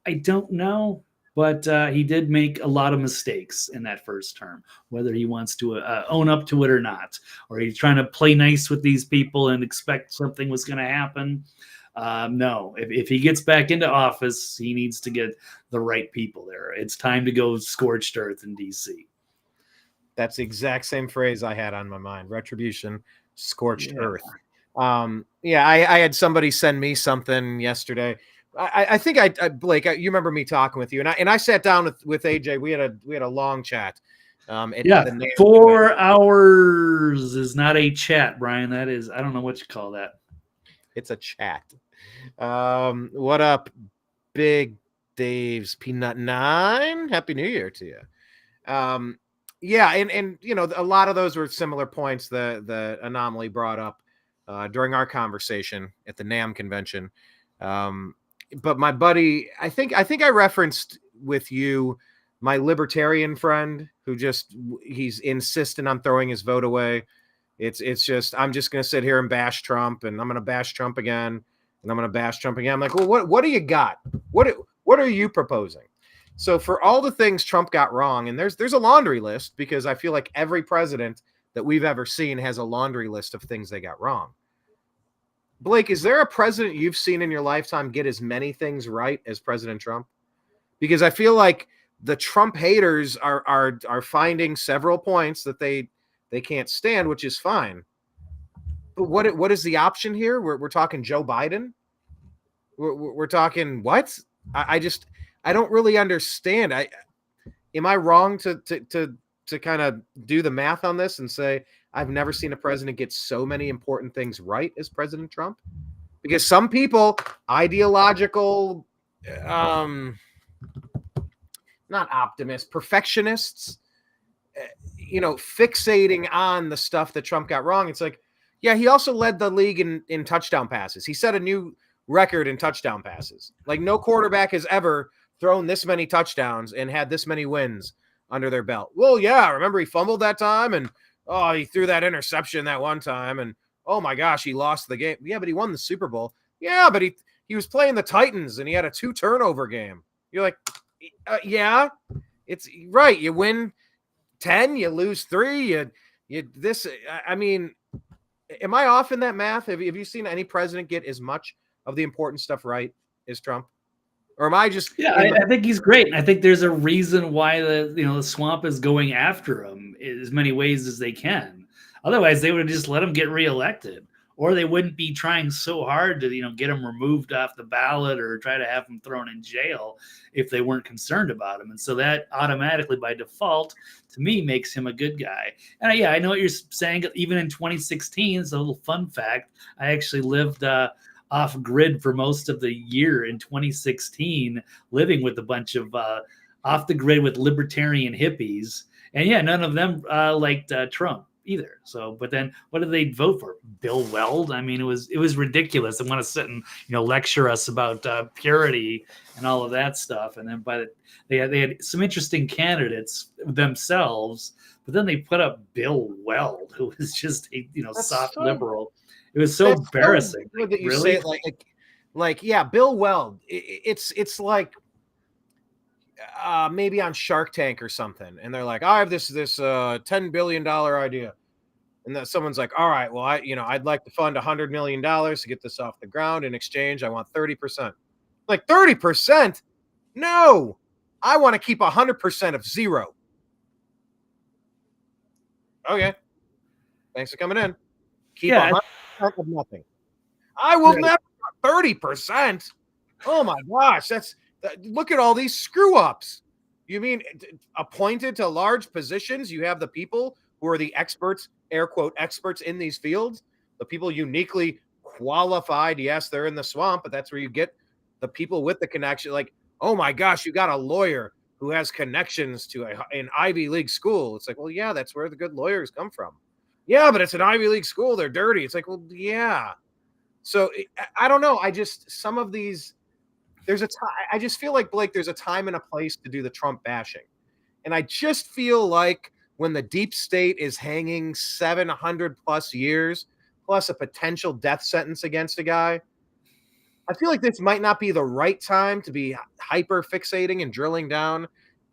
I don't know. But he did make a lot of mistakes in that first term, whether he wants to own up to it or not, or he's trying to play nice with these people and expect something was going to happen. No, if he gets back into office, he needs to get the right people there. It's time to go scorched earth in D.C. That's the exact same phrase I had on my mind. Retribution, scorched earth. Yeah, I had somebody send me something yesterday. I think Blake, you remember me talking with you, and I sat down with AJ. We had a long chat. Yeah, 4 hours is not a chat, Brian. That is, I don't know what you call that. It's a chat. What up, Big Dave's Peanut 9? Happy New Year to you. Yeah, and you know, a lot of those were similar points that the Anomaly brought up during our conversation at the NAM convention. But my buddy, I think I referenced with you my libertarian friend who he's insistent on throwing his vote away. It's just, I'm just going to sit here and bash Trump, and I'm going to bash Trump again, and I'm going to bash Trump again. I'm like, well, what do you got? What are you proposing? So for all the things Trump got wrong, and there's a laundry list, because I feel like every president that we've ever seen has a laundry list of things they got wrong. Blake, is there a president you've seen in your lifetime get as many things right as President Trump? Because I feel like the Trump haters are finding several points that they can't stand, which is fine. But what is the option here? We're talking Joe Biden. We're talking what? I don't really understand. Am I wrong to kind of do the math on this and say I've never seen a president get so many important things right as President Trump? Because some people, ideological, not optimists, perfectionists, you know, fixating on the stuff that Trump got wrong. It's like, yeah, he also led the league in touchdown passes. He set a new record in touchdown passes. Like, no quarterback has ever thrown this many touchdowns and had this many wins under their belt. Well, yeah, remember he fumbled that time, and he threw that interception that one time, and oh my gosh, he lost the game. Yeah, but he won the Super Bowl. Yeah, but he was playing the Titans and he had a 2 turnover game. You're like, yeah, it's right. You win 10, you lose 3. I mean, am I off in that math? Have you seen any president get as much of the important stuff right as Trump? Or am I just? Yeah, I think he's great. I think there's a reason why the swamp is going after him in as many ways as they can. Otherwise, they would have just let him get reelected, or they wouldn't be trying so hard to get him removed off the ballot or try to have him thrown in jail if they weren't concerned about him. And so that automatically, by default, to me, makes him a good guy. And yeah, I know what you're saying. Even in 2016, it's a little fun fact. I actually lived off grid for most of the year in 2016, living with a bunch of off the grid with libertarian hippies. And yeah, none of them liked Trump either. So, but then what did they vote for? Bill Weld? I mean, it was ridiculous. They want to sit and lecture us about purity and all of that stuff. And then they had some interesting candidates themselves, but then they put up Bill Weld, who was just a soft liberal. It was so embarrassing. So that you really? Say it like yeah, Bill Weld. It's like maybe on Shark Tank or something, and they're like, I have this $10 billion idea, and then someone's like, all right, well, I'd like to fund $100 million to get this off the ground. In exchange, I want 30%. Like 30%? No, I want to keep 100% of zero. Okay, thanks for coming in. Keep 100% of nothing. I will never 30%. Oh my gosh, look at all these screw ups. You mean appointed to large positions? You have the people who are the experts, air quote, experts in these fields, the people uniquely qualified. Yes, they're in the swamp, but that's where you get the people with the connection. Like, oh my gosh, you got a lawyer who has connections to an Ivy League school. It's like, well, yeah, that's where the good lawyers come from. Yeah, but it's an Ivy League school. They're dirty. It's like, well, yeah. So I don't know. Some of these, there's a time. I just feel like, Blake, there's a time and a place to do the Trump bashing. And I just feel like when the deep state is hanging 700 plus years, plus a potential death sentence against a guy, I feel like this might not be the right time to be hyper fixating and drilling down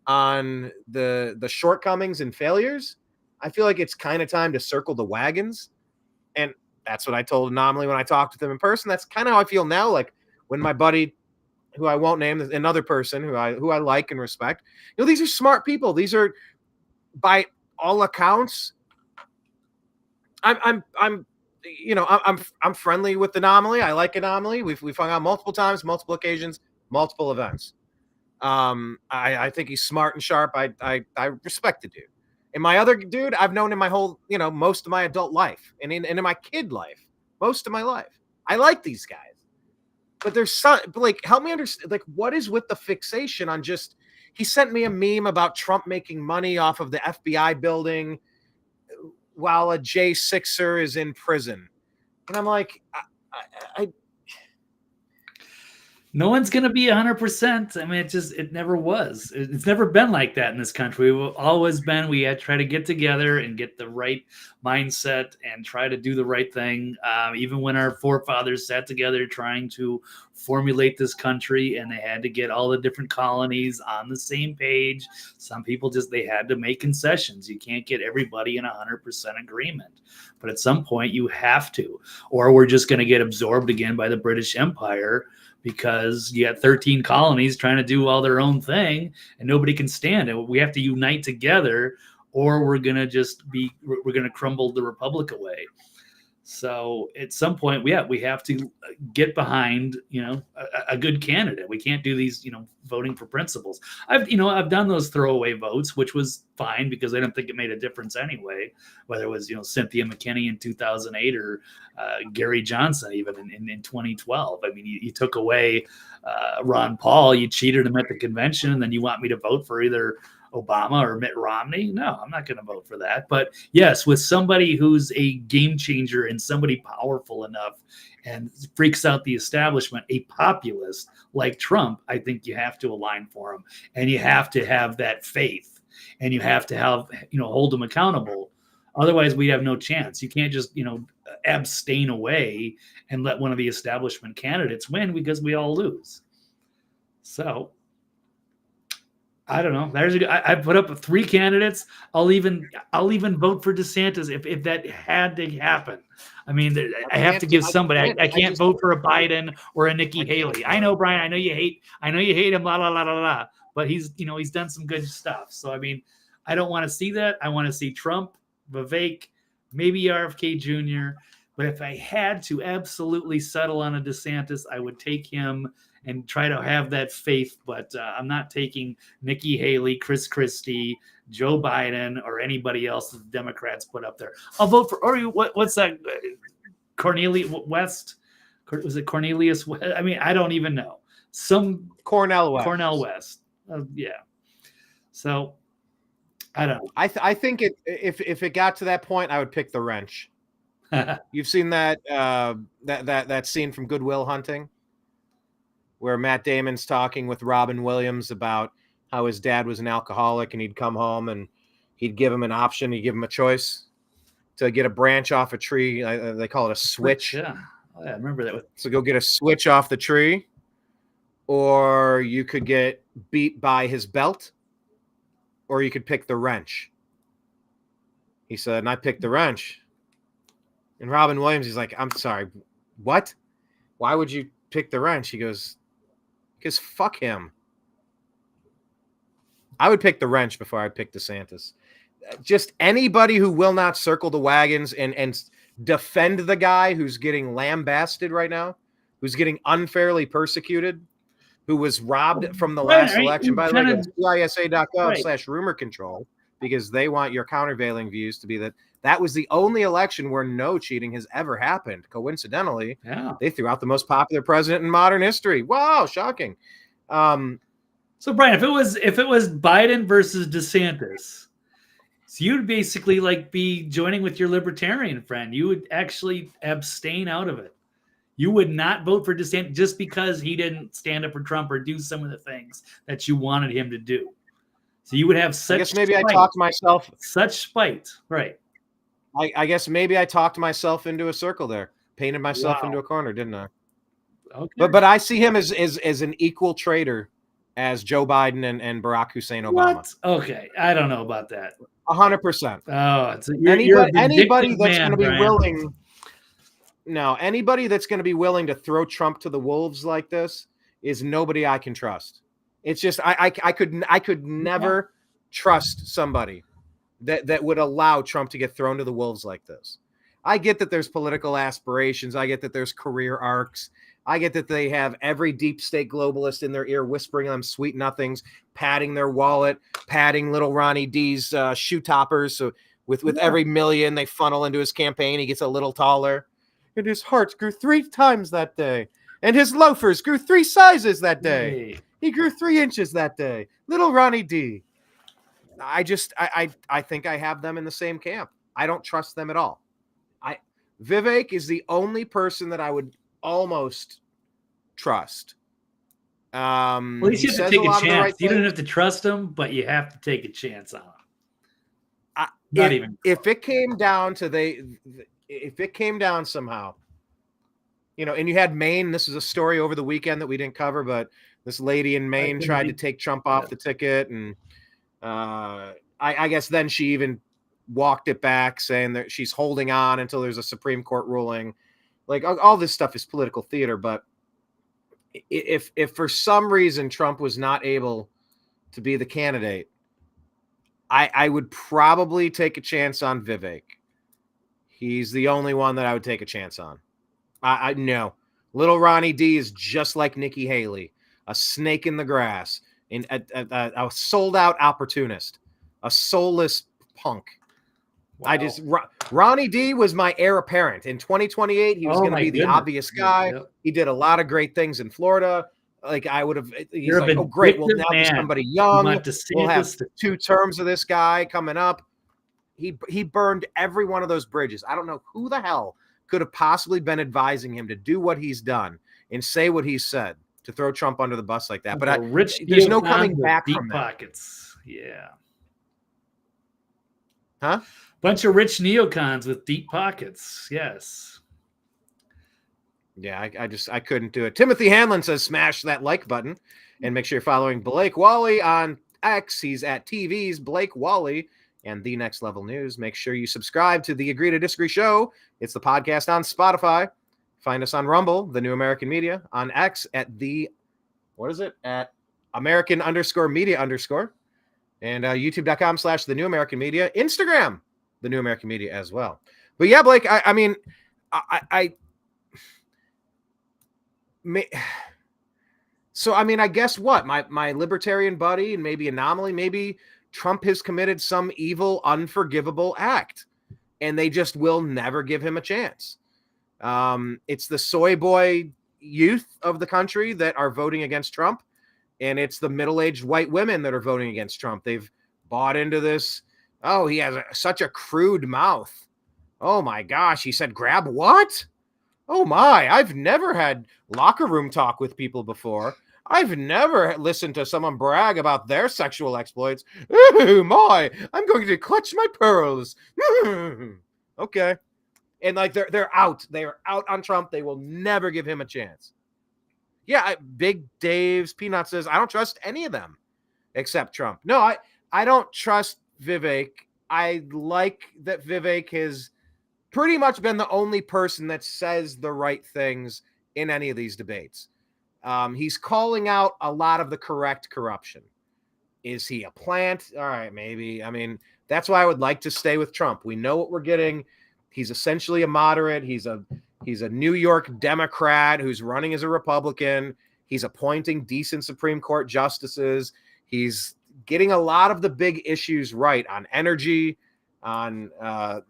on the shortcomings and failures. I feel like it's kind of time to circle the wagons. And that's what I told Anomaly when I talked with him in person. That's kind of how I feel now. Like when my buddy, who I won't name, another person who I like and respect, these are smart people. These are, by all accounts, I'm friendly with Anomaly. I like Anomaly. We've hung out multiple times, multiple occasions, multiple events. I think he's smart and sharp. I respect the dude. And my other dude, I've known him my whole, most of my adult life, and in my kid life, most of my life. I like these guys, but there's some, like, help me understand, like, what is with the fixation on just? He sent me a meme about Trump making money off of the FBI building while a J6er is in prison, and I'm like, no one's going to be 100%. I mean, it never was. It's never been like that in this country. We've always been, we had to try to get together and get the right mindset and try to do the right thing. Even when our forefathers sat together trying to formulate this country, and they had to get all the different colonies on the same page. Some people they had to make concessions. You can't get everybody in 100% agreement. But at some point you have to, or we're just going to get absorbed again by the British Empire, because you got 13 colonies trying to do all their own thing and nobody can stand it. We have to unite together, or we're going to crumble the republic away. So at some point, we have to get behind, a good candidate. We can't do these, voting for principles. I've done those throwaway votes, which was fine because I don't think it made a difference anyway, whether it was, Cynthia McKinney in 2008 or Gary Johnson even in 2012. I mean, you took away Ron Paul, you cheated him at the convention, and then you want me to vote for either Obama or Mitt Romney? No, I'm not going to vote for that. But yes, with somebody who's a game changer and somebody powerful enough and freaks out the establishment, a populist like Trump, I think you have to align for him, and you have to have that faith, and you have to have, hold them accountable. Otherwise, we have no chance. You can't just, abstain away and let one of the establishment candidates win, because we all lose. So I don't know. I put up 3 candidates. I'll even vote for DeSantis if that had to happen. I mean, I have to give somebody. I can't vote for a Biden or a Nikki Haley. I know, Brian. I know you hate him. Blah blah blah blah blah. But he's done some good stuff. So I mean, I don't want to see that. I want to see Trump, Vivek, maybe RFK Jr. But if I had to absolutely settle on a DeSantis, I would take him and try to have that faith. But I'm not taking Nikki Haley, Chris Christie, Joe Biden, or anybody else that the Democrats put up there. I'll vote for, or what's that? Cornelius West? Was it Cornelius West? I mean, I don't even know. Some Cornel West. Cornel West. Yeah. So I don't know. I think if it got to that point, I would pick the wrench. You've seen that scene from Good Will Hunting, where Matt Damon's talking with Robin Williams about how his dad was an alcoholic, and he'd come home and he'd give him an option. He'd give him a choice to get a branch off a tree. They call it a switch. Yeah, I remember that. So go get a switch off the tree, or you could get beat by his belt, or you could pick the wrench. He said, and I picked the wrench. And Robin Williams, he's like, I'm sorry, what? Why would you pick the wrench? He goes, because fuck him. I would pick the wrench before I pick DeSantis. Just anybody who will not circle the wagons and defend the guy who's getting lambasted right now, who's getting unfairly persecuted, who was robbed from the last election. By the way, go to CISA.gov/rumor control, because they want your countervailing views to be that was the only election where no cheating has ever happened. Coincidentally, they threw out the most popular president in modern history. Wow, shocking. So Brian, if it was Biden versus DeSantis, so you'd basically be joining with your libertarian friend. You would actually abstain out of it. You would not vote for DeSantis just because he didn't stand up for Trump or do some of the things that you wanted him to do. So you would have such. I guess maybe spite. I talked myself. Such spite, right? I guess maybe I talked myself into a circle there, painted myself into a corner, didn't I? Okay. But I see him as an equal traitor as Joe Biden and Barack Hussein Obama. What? Okay, I don't know about that. 100%. Oh, anybody that's going to be willing. No, anybody that's going to be willing to throw Trump to the wolves like this is nobody I can trust. It's just I could never trust somebody that would allow Trump to get thrown to the wolves like this. I get that there's political aspirations. I get that there's career arcs. I get that they have every deep state globalist in their ear whispering them sweet nothings, patting their wallet, patting little Ronnie D's shoe toppers. So with every million they funnel into his campaign, he gets a little taller. And his heart grew 3 times that day. And his loafers grew 3 sizes that day. Hey. He grew 3 inches that day. Little Ronnie D. I think I have them in the same camp. I don't trust them at all. Vivek is the only person that I would almost trust. Well, at least you have to take a chance. You don't have to trust him, but you have to take a chance on him. If it came down somehow, and you had Maine. This is a story over the weekend that we didn't cover, but this lady in Maine tried to take Trump off the ticket, and I guess then she even walked it back, saying that she's holding on until there's a Supreme Court ruling. Like, all this stuff is political theater, but if for some reason Trump was not able to be the candidate, I would probably take a chance on Vivek. He's the only one that I would take a chance on. I know. Little Ronnie D is just like Nikki Haley, a snake in the grass, and a sold-out opportunist, a soulless punk. Wow. Ronnie D was my heir apparent. In 2028, he was going to be the obvious guy. Yep. He did a lot of great things in Florida. Like, I would have, he's like, oh, great. Well, now there's somebody young. We'll have 2 terms of this guy coming up. He burned every one of those bridges. I don't know who the hell could have possibly been advising him to do what he's done and say what he said to throw Trump under the bus like that. But there's no coming back from that. Pockets. Yeah. Huh? Bunch of rich neocons with deep pockets. Yes. Yeah, I couldn't do it. Timothy Hanlon says smash that like button and make sure you're following Blake Walley on X. He's at TV's Blake Walley and The Next Level News. Make sure you subscribe to the Agree to Disagree show. It's the podcast on Spotify. Find us on Rumble, The New American Media, on X at at American_media_, and YouTube.com/The New American Media, Instagram, The New American Media as well. But yeah, Blake, I guess what? My libertarian buddy and maybe Anomaly, maybe Trump has committed some evil, unforgivable act, and they just will never give him a chance. It's the soy boy youth of the country that are voting against Trump, and it's the middle-aged white women that are voting against Trump. They've bought into this. Oh, he has such a crude mouth. Oh my gosh, he said grab what? Oh my, I've never had locker room talk with people before. I've never listened to someone brag about their sexual exploits. Oh my, I'm going to clutch my pearls. Okay. And like they're out. They are out on Trump. They will never give him a chance. Yeah, Big Dave's Peanut says, I don't trust any of them except Trump. No, I don't trust Vivek. I like that Vivek has pretty much been the only person that says the right things in any of these debates. He's calling out a lot of the correct corruption. Is he a plant? All right, maybe. I mean, that's why I would like to stay with Trump. We know what we're getting. He's essentially a moderate. He's a New York Democrat who's running as a Republican. He's appointing decent Supreme Court justices. He's getting a lot of the big issues right on energy, on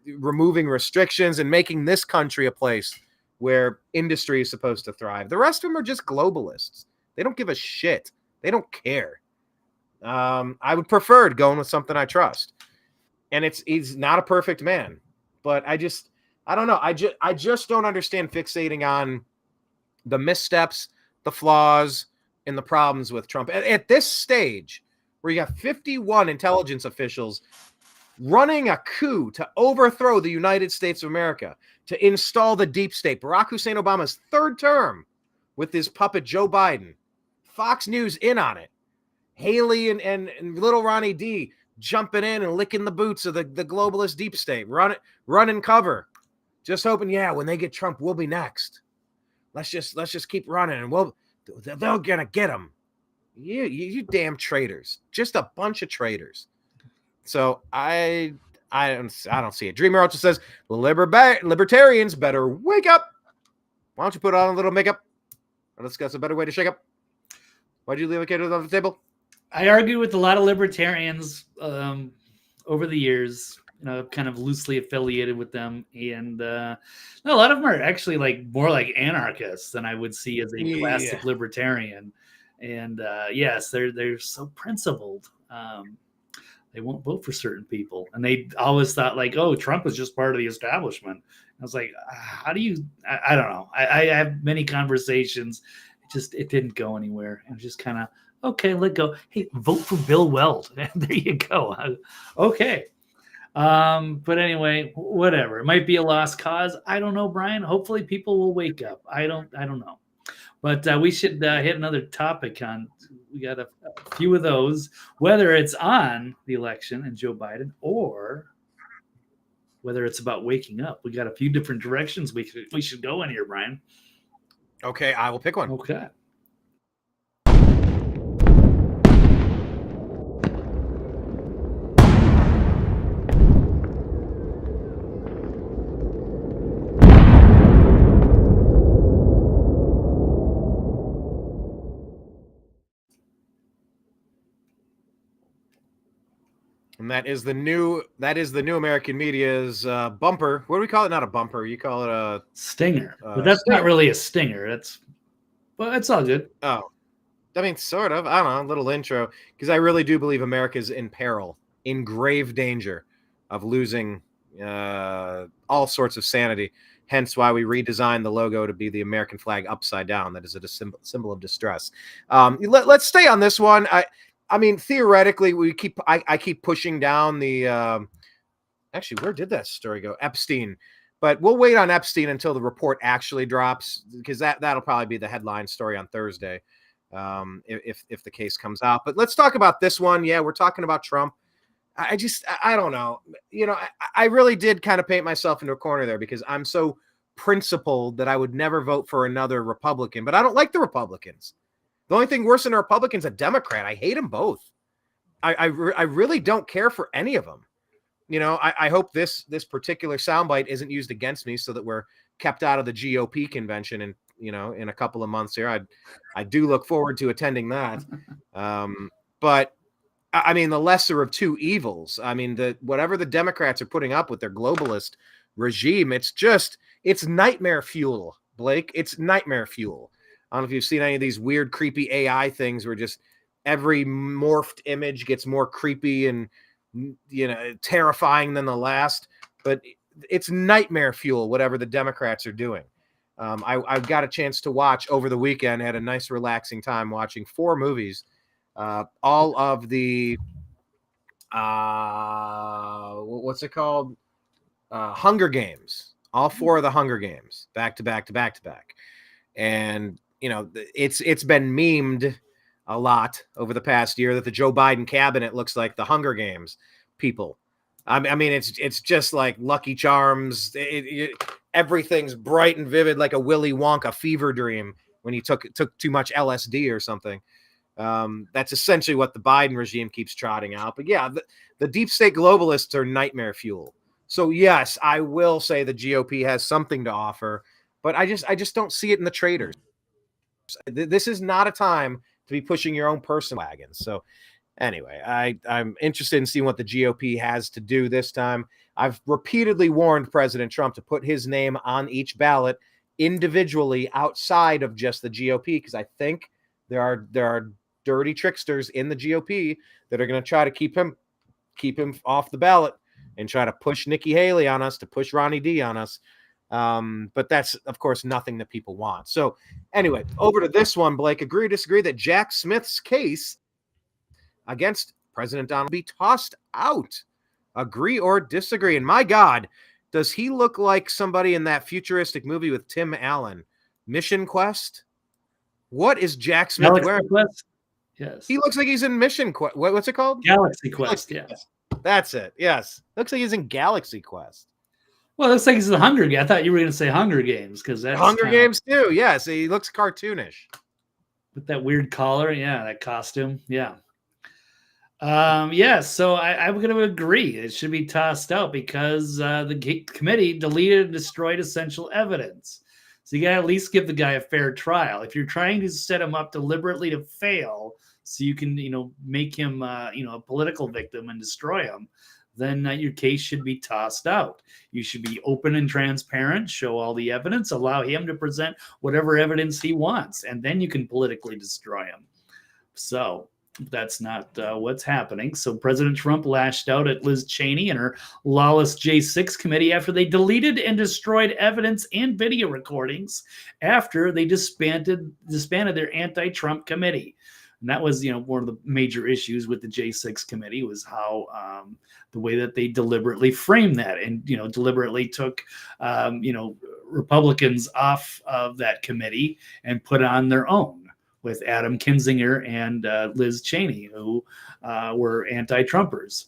removing restrictions, and making this country a place where industry is supposed to thrive. The rest of them are just globalists. They don't give a shit. They don't care. I would prefer going with something I trust. And he's not a perfect man, but I don't know. I just don't understand fixating on the missteps, the flaws, and the problems with Trump. At this stage, where you got 51 intelligence officials running a coup to overthrow the United States of America, to install the deep state, Barack Hussein Obama's 3rd term with his puppet Joe Biden, Fox News in on it, Haley and little Ronnie D jumping in and licking the boots of the globalist deep state, run and cover. Just hoping, yeah, when they get Trump, we'll be next. Let's just keep running, and they're gonna get him. You damn traitors! Just a bunch of traitors. So I don't see it. Dreamer also says libertarians better wake up. Why don't you put on a little makeup? Let's discuss a better way to shake up. Why'd you leave a kid on the table? I argue with a lot of libertarians over the years. Kind of loosely affiliated with them, and a lot of them are actually like more like anarchists than I would see as a classic libertarian. And yes, they're so principled. They won't vote for certain people, and they always thought like, oh, Trump was just part of the establishment. I was like, how do you? I don't know. I have many conversations. It didn't go anywhere. It was just kind of okay. Let go. Hey, vote for Bill Weld. There you go. Okay. But anyway, whatever. It might be a lost cause. I don't know, Brian. Hopefully people will wake up. I don't know. But we should hit another topic we got a few of those, whether it's on the election and Joe Biden or whether it's about waking up. We got a few different directions we should go in here, Brian. Okay, I will pick one. Okay. And that is the new American Media's bumper. What do we call it? Not a bumper. You call it a stinger. But that's not really a stinger. It's all good. Oh, I mean, sort of. I don't know. A little intro, because I really do believe America's in peril, in grave danger of losing all sorts of sanity. Hence why we redesigned the logo to be the American flag upside down. That is a symbol of distress. Let's stay on this one. I mean, theoretically, I keep pushing down the. Actually, where did that story go? Epstein, but we'll wait on Epstein until the report actually drops, because that'll probably be the headline story on Thursday, if the case comes out. But let's talk about this one. Yeah, we're talking about Trump. I don't know. I really did kind of paint myself into a corner there, because I'm so principled that I would never vote for another Republican. But I don't like the Republicans. The only thing worse than a Republican's a Democrat. I hate them both. I really don't care for any of them. I hope this particular soundbite isn't used against me, so that we're kept out of the GOP convention in a couple of months here. I do look forward to attending that. But I mean, the lesser of two evils. I mean, whatever the Democrats are putting up with their globalist regime, it's nightmare fuel, Blake. It's nightmare fuel. I don't know if you've seen any of these weird, creepy AI things where just every morphed image gets more creepy and, terrifying than the last. But it's nightmare fuel, whatever the Democrats are doing. I got a chance to watch over the weekend, had a nice, relaxing time watching 4 movies. All of the, what's it called? Hunger Games. All 4 of the Hunger Games, back to back to back to back. And it's been memed a lot over the past year that the Joe Biden cabinet looks like the Hunger Games people. I mean, it's just like Lucky Charms. Everything's bright and vivid, like a Willy Wonka fever dream when he took too much LSD or something. That's essentially what the Biden regime keeps trotting out. But yeah, the deep state globalists are nightmare fuel. So yes, I will say the GOP has something to offer, but I just don't see it in the traitors. This is not a time to be pushing your own person wagons. So anyway, I'm interested in seeing what the GOP has to do this time. I've repeatedly warned President Trump to put his name on each ballot individually outside of just the GOP, because I think there are dirty tricksters in the GOP that are going to try to keep him off the ballot and try to push Nikki Haley on us, to push Ronnie D on us. But that's, of course, nothing that people want. So anyway, over to this one, Blake. Agree or disagree that Jack Smith's case against President Donald be tossed out? Agree or disagree? And my God, does he look like somebody in that futuristic movie with Tim Allen, Mission Quest? What is Jack Smith Galaxy wearing? Quest? Yes. He looks like he's in Mission Quest. What's it called? Galaxy Quest. Yeah. That's it. Yes. Looks like he's in Galaxy Quest. Well, looks like it's the Hunger Games. I thought you were going to say Hunger Games because that's Hunger Games too. Yes, he looks cartoonish with that weird collar. Yeah, that costume. Yeah. So I'm going to agree. It should be tossed out because the committee deleted and destroyed essential evidence. So you got to at least give the guy a fair trial. If you're trying to set him up deliberately to fail so you can, make him, a political victim and destroy him, then your case should be tossed out. You should be open and transparent, show all the evidence, allow him to present whatever evidence he wants, and then you can politically destroy him. So that's not what's happening. So President Trump lashed out at Liz Cheney and her lawless J6 committee after they deleted and destroyed evidence and video recordings after they disbanded their anti-Trump committee. And that was, one of the major issues with the J6 committee was how the way that they deliberately framed that and, deliberately took, Republicans off of that committee and put on their own with Adam Kinzinger and Liz Cheney, who were anti-Trumpers.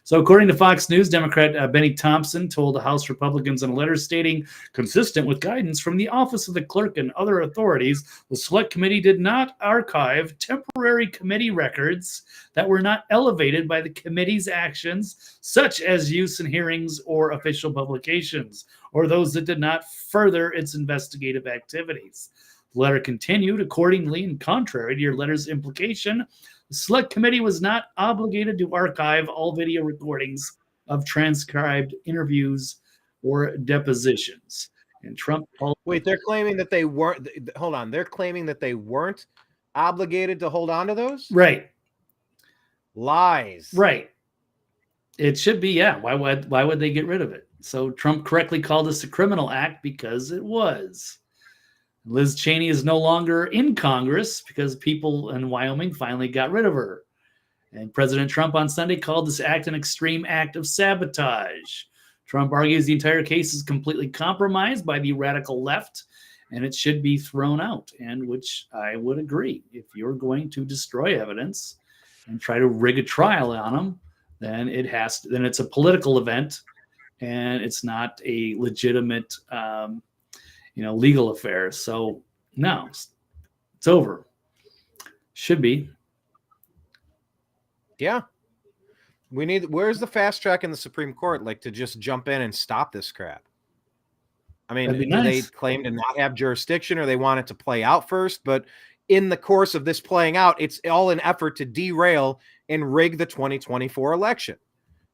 So according to Fox News, Democrat Benny Thompson told the House Republicans in a letter stating, consistent with guidance from the Office of the Clerk and other authorities, the Select Committee did not archive temporary committee records that were not elevated by the committee's actions, such as use in hearings or official publications, or those that did not further its investigative activities. The letter continued, accordingly, and contrary to your letter's implication, the Select Committee was not obligated to archive all video recordings of transcribed interviews or depositions. And Trump called. Wait, they're claiming that they weren't. Hold on, they're claiming that they weren't obligated to hold on to those. Right. Lies. Right. It should be. Yeah. Why would they get rid of it? So Trump correctly called this a criminal act because it was. Liz Cheney is no longer in Congress because people in Wyoming finally got rid of her. And President Trump on Sunday called this act an extreme act of sabotage. Trump argues the entire case is completely compromised by the radical left and it should be thrown out, and which I would agree. If you're going to destroy evidence and try to rig a trial on them, then then it's a political event and it's not a legitimate legal affairs. So no, it's over. Should be. Yeah. Where's the fast track in the Supreme Court, like to just jump in and stop this crap? I mean, do they claim to not have jurisdiction or they want it to play out first? But in the course of this playing out, it's all an effort to derail and rig the 2024 election.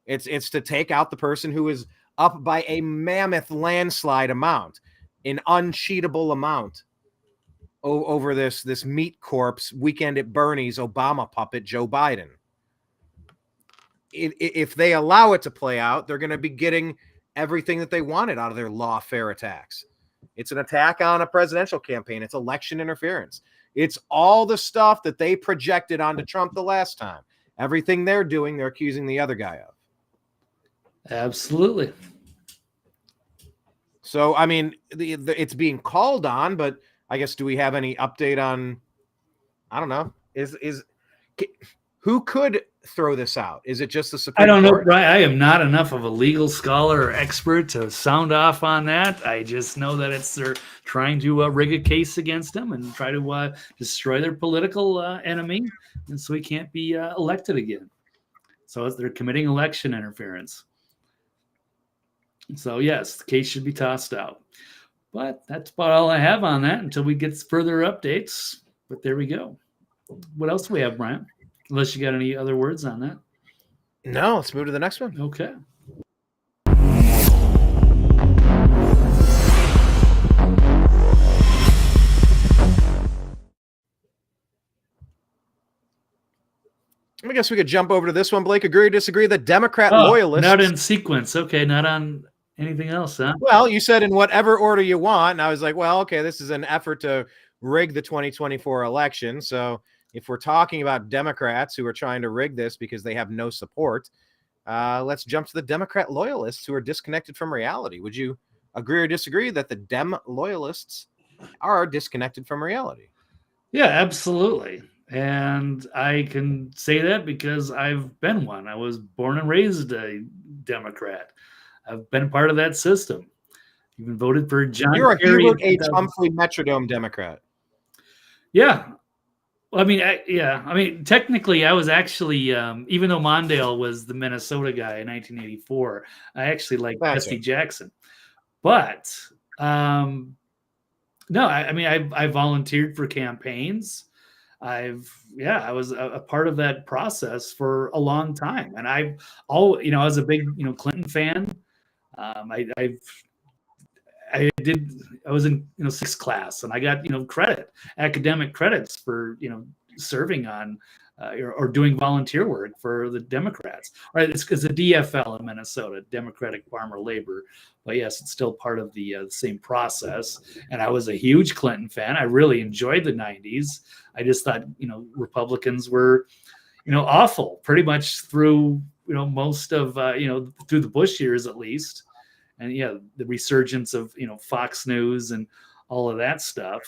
It's to take out the person who is up by a mammoth landslide amount, an uncheatable amount over this meat corpse weekend at Bernie's Obama puppet, Joe Biden. If they allow it to play out, they're going to be getting everything that they wanted out of their lawfare attacks. It's an attack on a presidential campaign. It's election interference. It's all the stuff that they projected onto Trump the last time. Everything they're doing, they're accusing the other guy of. Absolutely. So, I mean, it's being called on, but I guess, do we have any update on, I don't know, who could throw this out? Is it just the Supreme Court? I don't know, Brian. I am not enough of a legal scholar or expert to sound off on that. I just know that they're trying to rig a case against him and try to destroy their political enemy, and so he can't be elected again. So they're committing election interference. So yes, the case should be tossed out. But that's about all I have on that until we get further updates. But there we go. What else do we have, Brian? Unless you got any other words on that. No, let's move to the next one. Okay. I guess we could jump over to this one. Blake, agree or disagree that Democrat loyalists... Not in sequence. Okay, not on anything else, huh? Well, you said in whatever order you want, and I was like, well, okay, this is an effort to rig the 2024 election. So if we're talking about Democrats who are trying to rig this because they have no support, let's jump to the Democrat loyalists who are disconnected from reality. Would you agree or disagree that the Dem loyalists are disconnected from reality? Yeah, absolutely. And I can say that because I've been one. I was born and raised a Democrat. I've been part of that system. Even voted for John You're a Kerry. Hubert H. Humphrey Metrodome Democrat. Yeah. Well, I mean, technically, I was actually, even though Mondale was the Minnesota guy in 1984, I actually liked Jesse Jackson. But no, I mean, I volunteered for campaigns. I was a part of that process for a long time, and I was a big Clinton fan. I was in sixth class, and I got academic credits for serving on or doing volunteer work for the Democrats. Right, it's the DFL in Minnesota, Democratic Farmer Labor. But yes, it's still part of the same process. And I was a huge Clinton fan. I really enjoyed the '90s. I just thought Republicans were awful pretty much through most of through the Bush years at least. And the resurgence of Fox News and all of that stuff.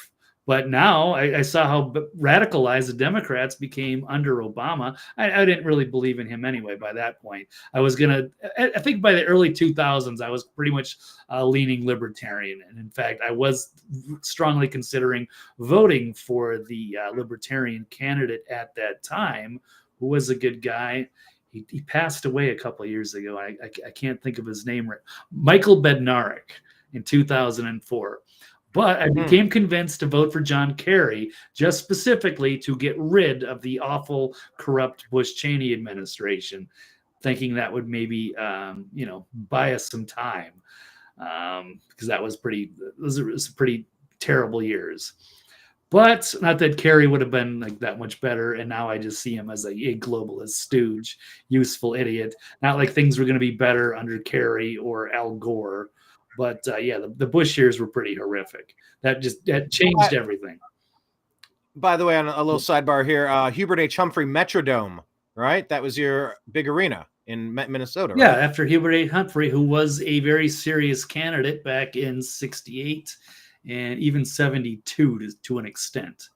But now I saw how radicalized the Democrats became under Obama. I didn't really believe in him anyway by that point. I think by the early 2000s, I was pretty much leaning libertarian. And in fact, I was strongly considering voting for the libertarian candidate at that time, who was a good guy. He passed away a couple of years ago. I can't think of his name right. Michael Bednarik in 2004. But I became convinced to vote for John Kerry just specifically to get rid of the awful, corrupt Bush-Cheney administration, thinking that would maybe, buy us some time, because those were pretty terrible years. But not that Kerry would have been like that much better, and now I just see him as a globalist stooge, useful idiot. Not like things were going to be better under Kerry or Al Gore. But the Bush years were pretty horrific. That changed everything. By the way, on a little sidebar here, Hubert H. Humphrey Metrodome, right? That was your big arena in Minnesota, right? Yeah, after Hubert H. Humphrey, who was a very serious candidate back in '68 and even '72 to an extent.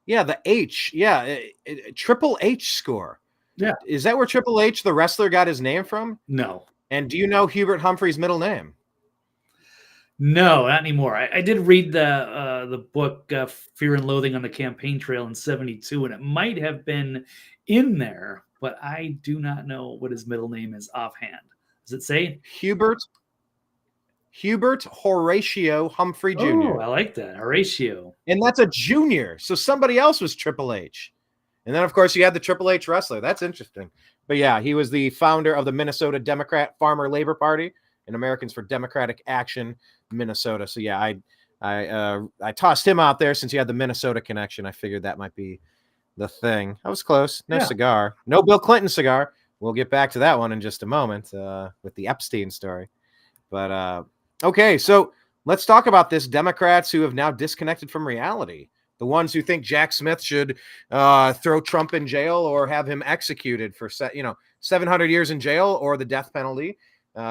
Yeah, the H. Yeah, Triple H score. Yeah. Is that where Triple H, the wrestler, got his name from? No. And do you know Hubert Humphrey's middle name? No, not anymore. I did read the book Fear and Loathing on the Campaign Trail in '72, and it might have been in there, but I do not know what his middle name is offhand. Does it say? Hubert Horatio Humphrey Jr. Oh, I like that. Horatio. And that's a junior. So somebody else was Triple H. And then, of course, you had the Triple H wrestler. That's interesting. But yeah, he was the founder of the Minnesota Democrat Farmer Labor Party and Americans for Democratic Action, Minnesota. So yeah, I tossed him out there since he had the Minnesota connection. I figured that might be the thing. I was close. No cigar. No Bill Clinton cigar. We'll get back to that one in just a moment with the Epstein story. But okay, so let's talk about this. Democrats who have now disconnected from reality. The ones who think Jack Smith should throw Trump in jail or have him executed for 700 years in jail or the death penalty.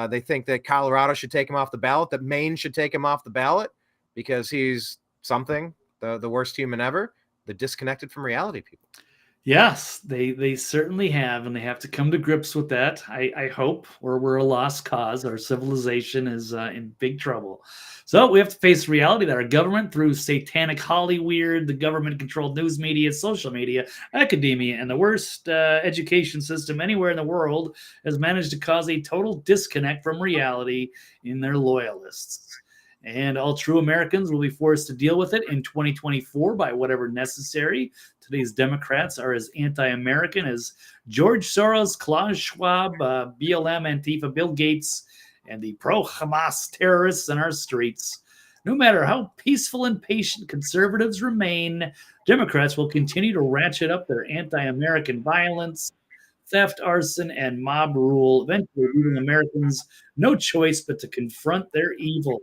They think that Colorado should take him off the ballot, that Maine should take him off the ballot because he's something, the worst human ever. The disconnected from reality people. Yes, they certainly have, and they have to come to grips with that. I hope, or we're a lost cause. Our civilization is in big trouble. So we have to face reality that our government, through satanic Hollywood, the government-controlled news media, social media, academia, and the worst education system anywhere in the world, has managed to cause a total disconnect from reality in their loyalists. And all true Americans will be forced to deal with it in 2024 by whatever necessary. Today's Democrats are as anti-American as George Soros, Klaus Schwab, BLM, Antifa, Bill Gates, and the pro-Hamas terrorists in our streets. No matter how peaceful and patient conservatives remain, Democrats will continue to ratchet up their anti-American violence, theft, arson, and mob rule, eventually leaving Americans no choice but to confront their evil.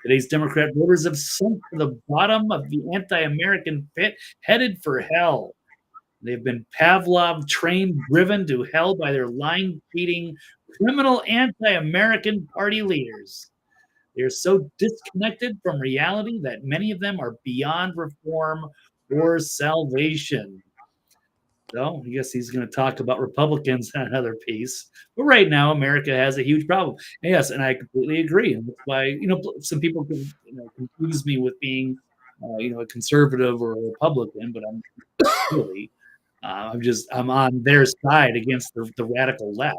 Today's Democrat voters have sunk to the bottom of the anti-American pit, headed for hell. They've been Pavlov trained, driven to hell by their lying, cheating, criminal anti-American party leaders. They are so disconnected from reality that many of them are beyond reform or salvation. So I guess he's going to talk about Republicans on another piece. But right now, America has a huge problem. And yes, and I completely agree. And that's why, some people can confuse me with being, a conservative or a Republican, but I'm really, I'm on their side against the radical left.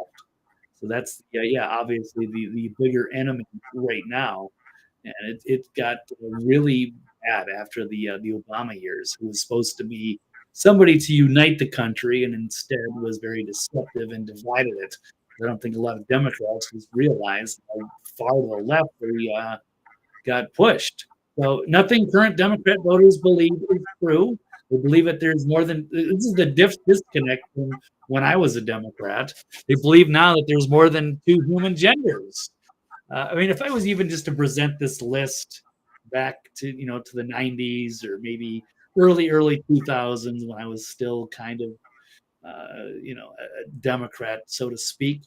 So that's obviously the bigger enemy right now, and it got really bad after the Obama years. Who was supposed to be somebody to unite the country, and instead was very deceptive and divided it. I don't think a lot of Democrats just realized how far to the left they got pushed. So nothing current Democrat voters believe is true. They believe that there's more than this is the disconnect from when I was a Democrat. They believe now that there's more than two human genders. I mean, if I was even just to present this list back to to the 90s or maybe early 2000s when I was still kind of a Democrat, so to speak.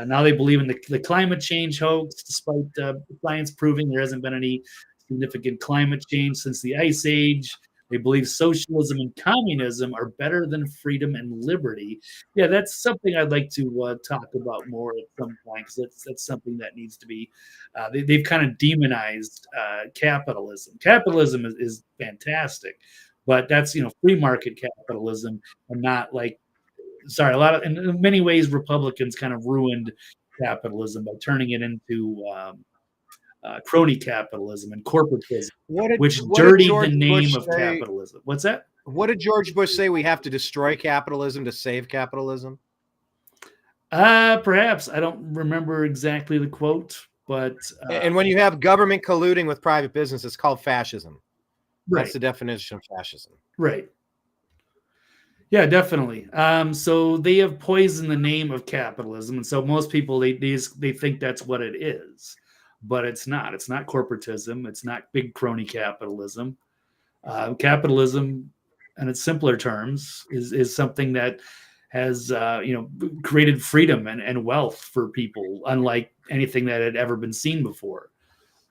Now they believe in the climate change hoax, despite science proving there hasn't been any significant climate change since the Ice Age. They believe socialism and communism are better than freedom and liberty. Yeah, that's something I'd like to talk about more at some point, because that's something that needs to be. They've kind of demonized capitalism. Capitalism is fantastic, but that's free market capitalism, and not like. Sorry, in many ways, Republicans kind of ruined capitalism by turning it into crony capitalism and corporatism, which dirtied the name of capitalism. What's that? What did George Bush say? We have to destroy capitalism to save capitalism? Perhaps. I don't remember exactly the quote, but... and when you have government colluding with private business, it's called fascism. Right. That's the definition of fascism. Right. Yeah, definitely. So they have poisoned the name of capitalism, and so most people they think that's what it is, but it's not. It's not corporatism. It's not big crony capitalism. Capitalism, in its simpler terms, is something that has created freedom and wealth for people, unlike anything that had ever been seen before.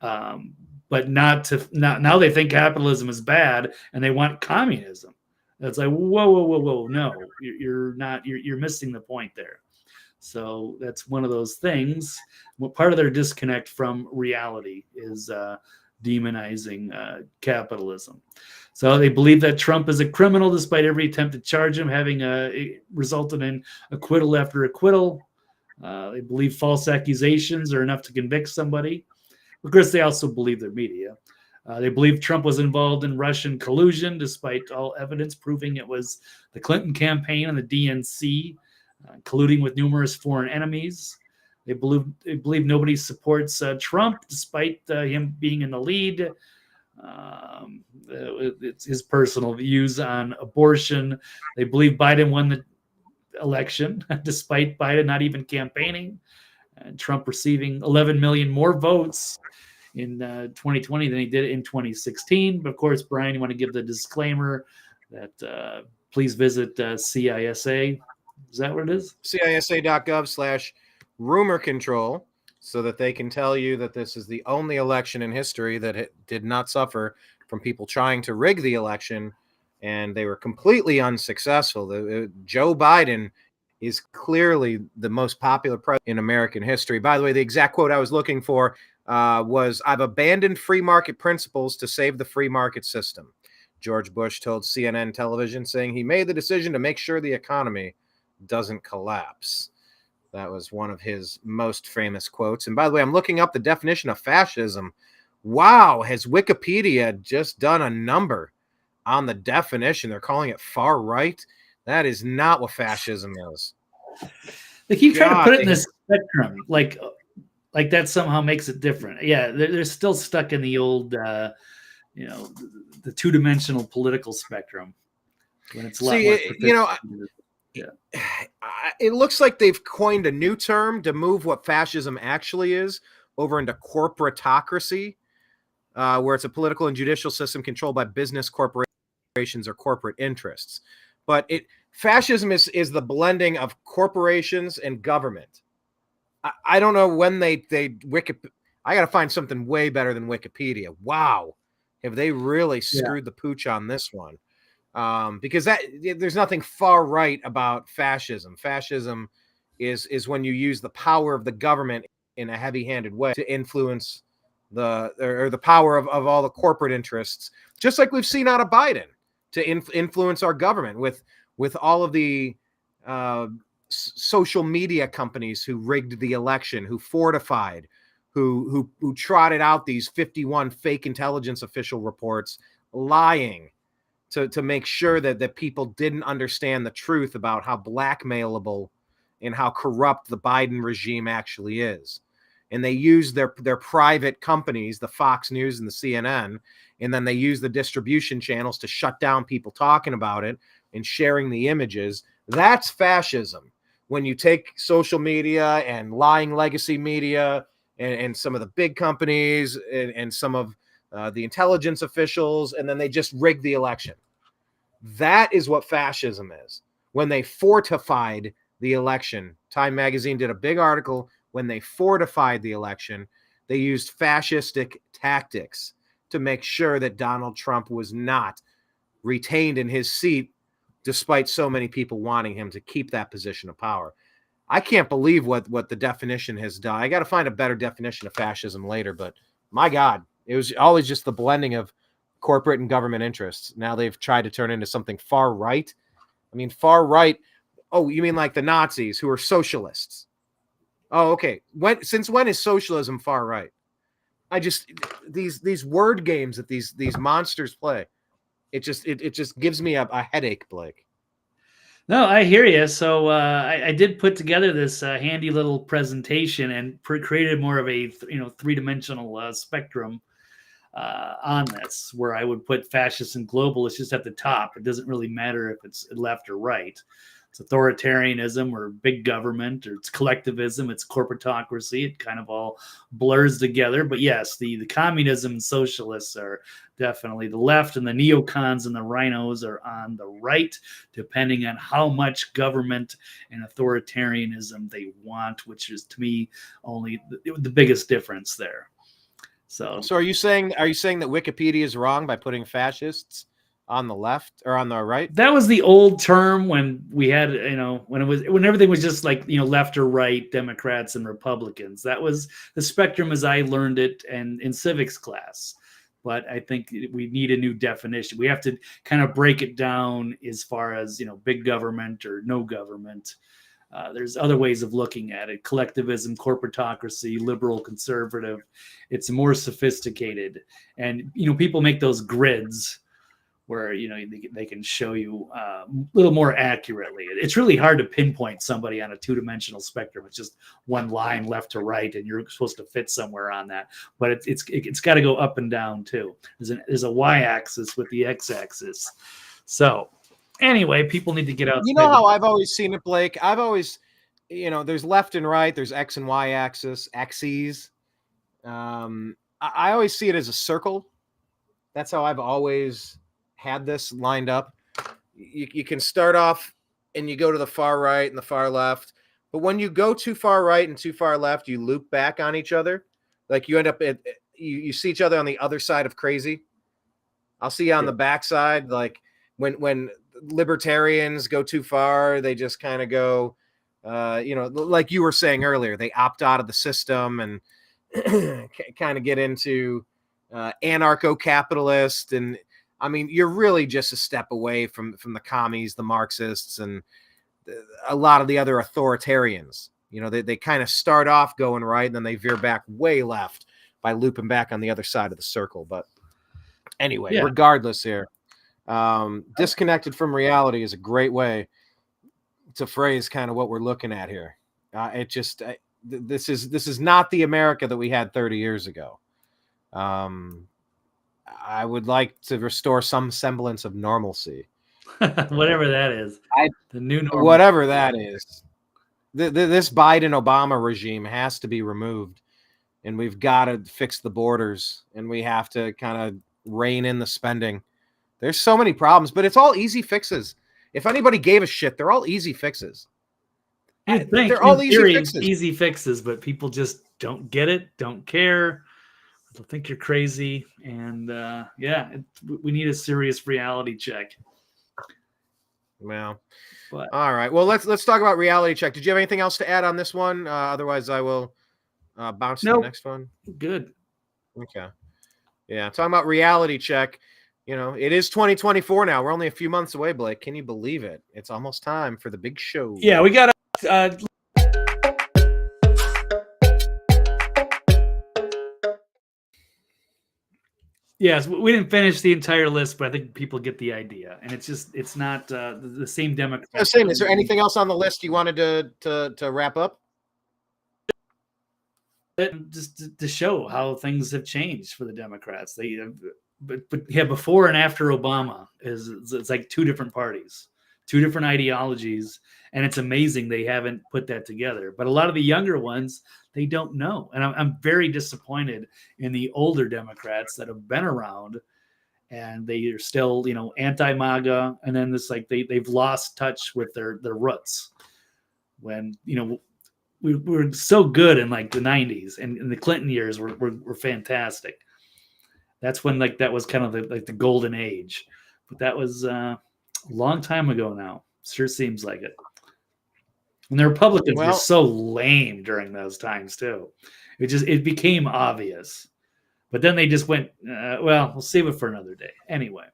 But now they think capitalism is bad and they want communism. It's like, whoa, no, you're not, you're missing the point there. So that's one of those things. Well, part of their disconnect from reality is demonizing capitalism. So they believe that Trump is a criminal despite every attempt to charge him, having resulted in acquittal after acquittal. They believe false accusations are enough to convict somebody. Of course, they also believe their media. They believe Trump was involved in Russian collusion, despite all evidence proving it was the Clinton campaign and the DNC colluding with numerous foreign enemies. They believe nobody supports Trump, despite him being in the lead. It's his personal views on abortion. They believe Biden won the election, despite Biden not even campaigning, and Trump receiving 11 million more votes in 2020 than he did in 2016. But of course, Brian, you want to give the disclaimer that please visit CISA. Is that what it is? CISA.gov/rumor control, so that they can tell you that this is the only election in history that did not suffer from people trying to rig the election, and they were completely unsuccessful. Joe Biden is clearly the most popular president in American history. By the way, the exact quote I was looking for was, "I've abandoned free market principles to save the free market system." George Bush told CNN television, saying he made the decision to make sure the economy doesn't collapse. That was one of his most famous quotes. And by the way, I'm looking up the definition of fascism. Wow, has Wikipedia just done a number on the definition? They're calling it far right. That is not what fascism is. They keep trying to put it in this spectrum, like that somehow makes it different. Yeah, they're still stuck in the old, the two-dimensional political spectrum. When it's a lot more it looks like they've coined a new term to move what fascism actually is over into corporatocracy, where it's a political and judicial system controlled by business corporations or corporate interests. But fascism is the blending of corporations and government. I don't know when I got to find something way better than Wikipedia. Wow. Have they really screwed the pooch on this one? because there's nothing far right about fascism. Fascism is when you use the power of the government in a heavy-handed way to influence the power of all the corporate interests, just like we've seen out of Biden, to influence our government with all of the social media companies who rigged the election, who fortified, who trotted out these 51 fake intelligence official reports, lying to make sure that people didn't understand the truth about how blackmailable and how corrupt the Biden regime actually is. And they use their private companies, the Fox News and the CNN, and then they use the distribution channels to shut down people talking about it and sharing the images. That's fascism. When you take social media and lying legacy media and some of the big companies and some of the intelligence officials, and then they just rig the election. That is what fascism is. When they fortified the election, Time Magazine did a big article. When they fortified the election, they used fascistic tactics to make sure that Donald Trump was not retained in his seat, despite so many people wanting him to keep that position of power. I can't believe what the definition has done. I got to find a better definition of fascism later, but my God, it was always just the blending of corporate and government interests. Now they've tried to turn into something far right. I mean, far right. Oh, you mean like the Nazis who are socialists? Oh, okay. Since when is socialism far right? I just these word games that these monsters play. It just gives me a headache, Blake. No, I hear you. So I did put together this handy little presentation and created more of a three-dimensional spectrum on this, where I would put fascists and globalists just at the top. It doesn't really matter if it's left or right. It's authoritarianism or big government, or it's collectivism, it's corporatocracy. It kind of all blurs together. But yes, the communism and socialists are definitely the left, and the neocons and the rhinos are on the right, depending on how much government and authoritarianism they want, which is, to me, only the biggest difference there. So are you saying that Wikipedia is wrong by putting fascists on the left or on the right? That was the old term when we had, when everything was just like, left or right, Democrats and Republicans. That was the spectrum as I learned it and in civics class. But I think we need a new definition. We have to kind of break it down as far as, big government or no government. There's other ways of looking at it. Collectivism, corporatocracy, liberal, conservative. It's more sophisticated. And, people make those grids where, they can show you a little more accurately. It's really hard to pinpoint somebody on a two-dimensional spectrum. It's just one line left to right, and you're supposed to fit somewhere on that. But it's got to go up and down too. There's a y-axis with the x-axis. So anyway, people need to get out. You know how I've always seen it, Blake? I've always, there's left and right, there's X and Y axes. I always see it as a circle. That's how I've always had this lined up. You can start off and you go to the far right and the far left. But when you go too far right and too far left, you loop back on each other. Like you end up you see each other on the other side of crazy. I'll see you on the backside. Like when libertarians go too far, they just kind of go, like you were saying earlier, they opt out of the system and kind of get into anarcho-capitalist. And I mean, you're really just a step away from the commies, the Marxists, and a lot of the other authoritarians. They kind of start off going right, and then they veer back way left by looping back on the other side of the circle. But anyway, regardless here, disconnected from reality is a great way to phrase kind of what we're looking at here. This is not the America that we had 30 years ago. I would like to restore some semblance of normalcy. Whatever that is. The new normal. Whatever that is. This Biden-Obama regime has to be removed, and we've got to fix the borders, and we have to kind of rein in the spending. There's so many problems, but it's all easy fixes. If anybody gave a shit, they're all easy fixes. They're all easy fixes, but people just don't get it, don't care. They'll think you're crazy, and we need a serious reality check. Well, But all right. Well, let's talk about reality check. Did you have anything else to add on this one? Otherwise, I will bounce to the Nope. next one. Good. Okay. Yeah, talking about reality check. It is 2024 now. We're only a few months away, Blake. Can you believe it? It's almost time for the big show. Yeah, we got yes, we didn't finish the entire list, but I think people get the idea. And it's not the same Democrats. Same. Is there anything else on the list you wanted to wrap up? Just to show how things have changed for the Democrats. But yeah, before and after Obama it's like two different parties, two different ideologies, and it's amazing they haven't put that together. But a lot of the younger ones, they don't know, and I'm very disappointed in the older Democrats that have been around, and they are still anti-MAGA, and then this they've lost touch with their roots. When we were so good in like the 90s, and in the Clinton years were fantastic. That's when that was kind of the golden age. But that was a long time ago now. Sure seems like it. And the Republicans were so lame during those times too. It became obvious. But then they just went, we'll save it for another day. Anyway.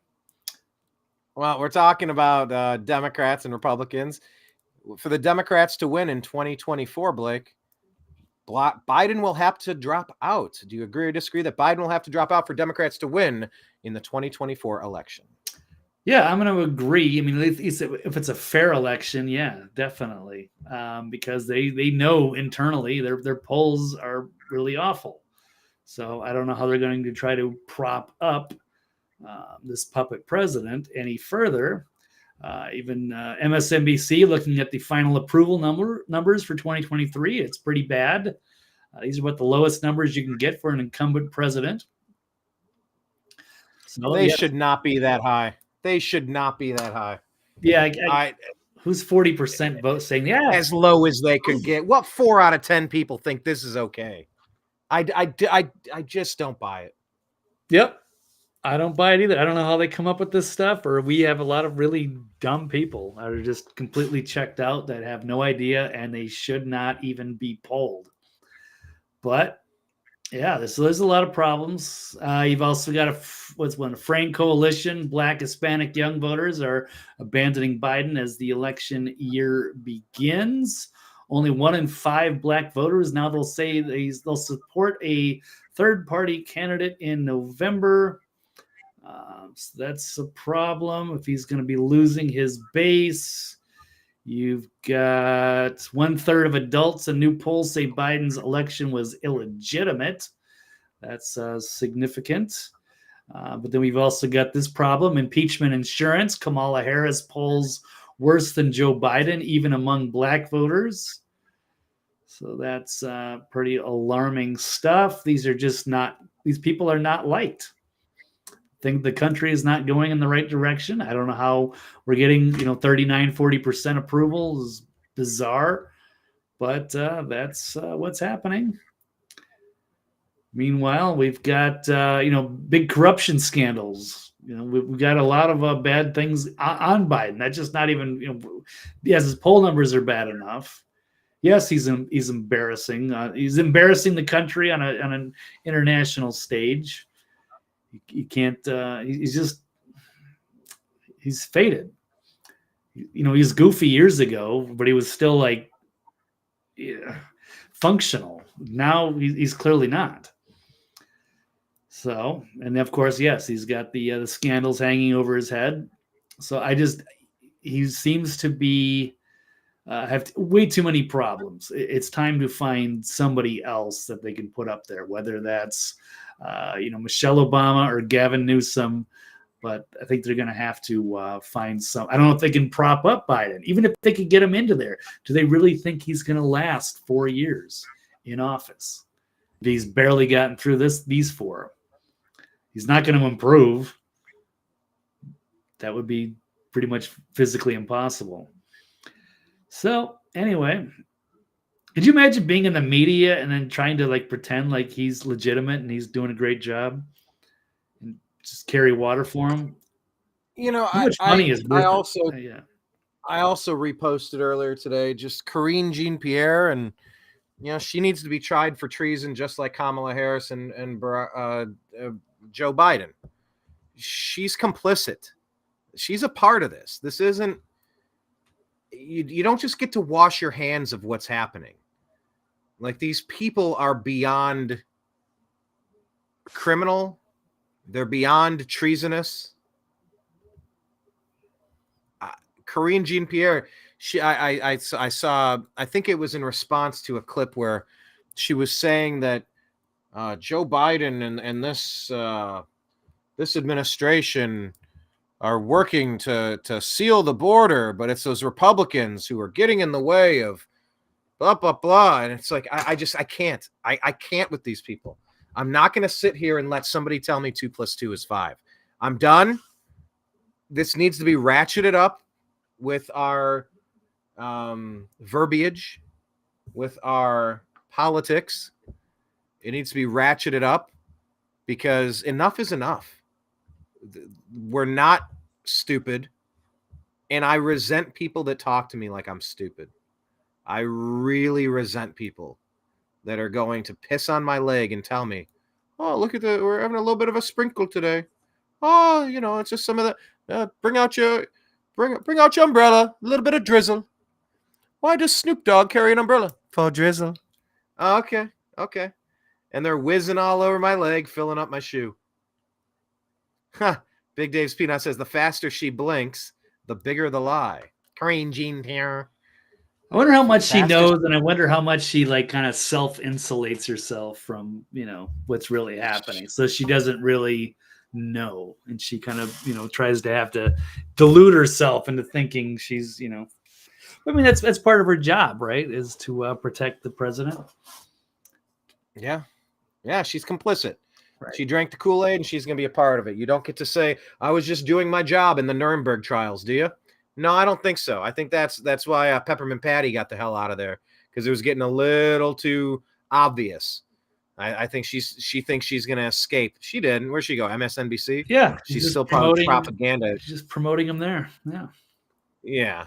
Well, we're talking about Democrats and Republicans. For the Democrats to win in 2024, Blake, Biden will have to drop out. Do you agree or disagree that Biden will have to drop out for Democrats to win in the 2024 election? Yeah, I'm going to agree. I mean, if it's a fair election, yeah, definitely, because they know internally their polls are really awful. So I don't know how they're going to try to prop up this puppet president any further. Even MSNBC looking at the final approval numbers for 2023, it's pretty bad. These are what the lowest numbers you can get for an incumbent president. So they should not be that high. They should not be that high. Yeah, who's 40% vote saying as low as they could get? What 4 out of 10 people think this is okay? I just don't buy it. Yep. I don't buy it either. I don't know how they come up with this stuff, or we have a lot of really dumb people that are just completely checked out that have no idea, and they should not even be polled. But yeah, there's a lot of problems. You've also got a Frank coalition. Black Hispanic young voters are abandoning Biden as the election year begins. Only 1 in 5 black voters now they'll say they'll support a third-party candidate in November. So that's a problem if he's going to be losing his base. You've got 1/3 of adults in new polls say Biden's election was illegitimate. That's significant. But then we've also got this problem, impeachment insurance. Kamala Harris polls worse than Joe Biden, even among black voters. So that's pretty alarming stuff. These people are not liked. I think the country is not going in the right direction. I don't know how we're getting, 39-40% approval is bizarre, but that's what's happening. Meanwhile, we've got, big corruption scandals. We've got a lot of bad things on Biden. That's just not even, yes, his poll numbers are bad enough. Yes, he's embarrassing. He's embarrassing the country on an international stage. You can't. He's faded. He was goofy years ago, but he was still functional. Now he's clearly not. So, and of course, yes, he's got the scandals hanging over his head. So he seems to be have way too many problems. It's time to find somebody else that they can put up there, whether that's Michelle Obama or Gavin Newsom, but I think they're going to have to find some. I don't know if they can prop up Biden, even if they could get him into there. Do they really think he's going to last 4 years in office? He's barely gotten through these 4. He's not going to improve. That would be pretty much physically impossible. So anyway, could you imagine being in the media and then trying to pretend like he's legitimate and he's doing a great job and just carry water for him? How much money is worth it? Yeah. I also reposted earlier today just Karine Jean-Pierre, and she needs to be tried for treason just like Kamala Harris and Joe Biden. She's complicit. She's a part of this. This isn't you don't just get to wash your hands of what's happening. Like, these people are beyond criminal. They're beyond treasonous. Karine Jean-Pierre, I saw, I think it was in response to a clip where she was saying that Joe Biden and this administration are working to seal the border, but it's those Republicans who are getting in the way of blah, blah, blah. And it's like, I can't. I can't with these people. I'm not going to sit here and let somebody tell me 2 + 2 is 5. I'm done. This needs to be ratcheted up with our verbiage, with our politics. It needs to be ratcheted up because enough is enough. We're not stupid. And I resent people that talk to me like I'm stupid. I really resent people that are going to piss on my leg and tell me, oh, look at we're having a little bit of a sprinkle today. Oh, it's just some of the, bring out your umbrella, a little bit of drizzle. Why does Snoop Dogg carry an umbrella? For drizzle. Oh, okay. And they're whizzing all over my leg, filling up my shoe. Huh. Big Dave's Peanut says, the faster she blinks, the bigger the lie. Karine Jean-Pierre. I wonder how much she knows, and I wonder how much she kind of self-insulates herself from, what's really happening. So she doesn't really know, and she kind of, tries to have to delude herself into thinking she's, I mean, that's part of her job, right? Is to protect the president. Yeah, she's complicit. Right. She drank the Kool-Aid, and she's going to be a part of it. You don't get to say, I was just doing my job in the Nuremberg trials, do you? No, I don't think so. I think that's why Peppermint Patty got the hell out of there, because it was getting a little too obvious. I think she thinks she's going to escape. She didn't. Where'd she go? MSNBC? Yeah. She's still promoting propaganda. She's just promoting them there. Yeah. Yeah.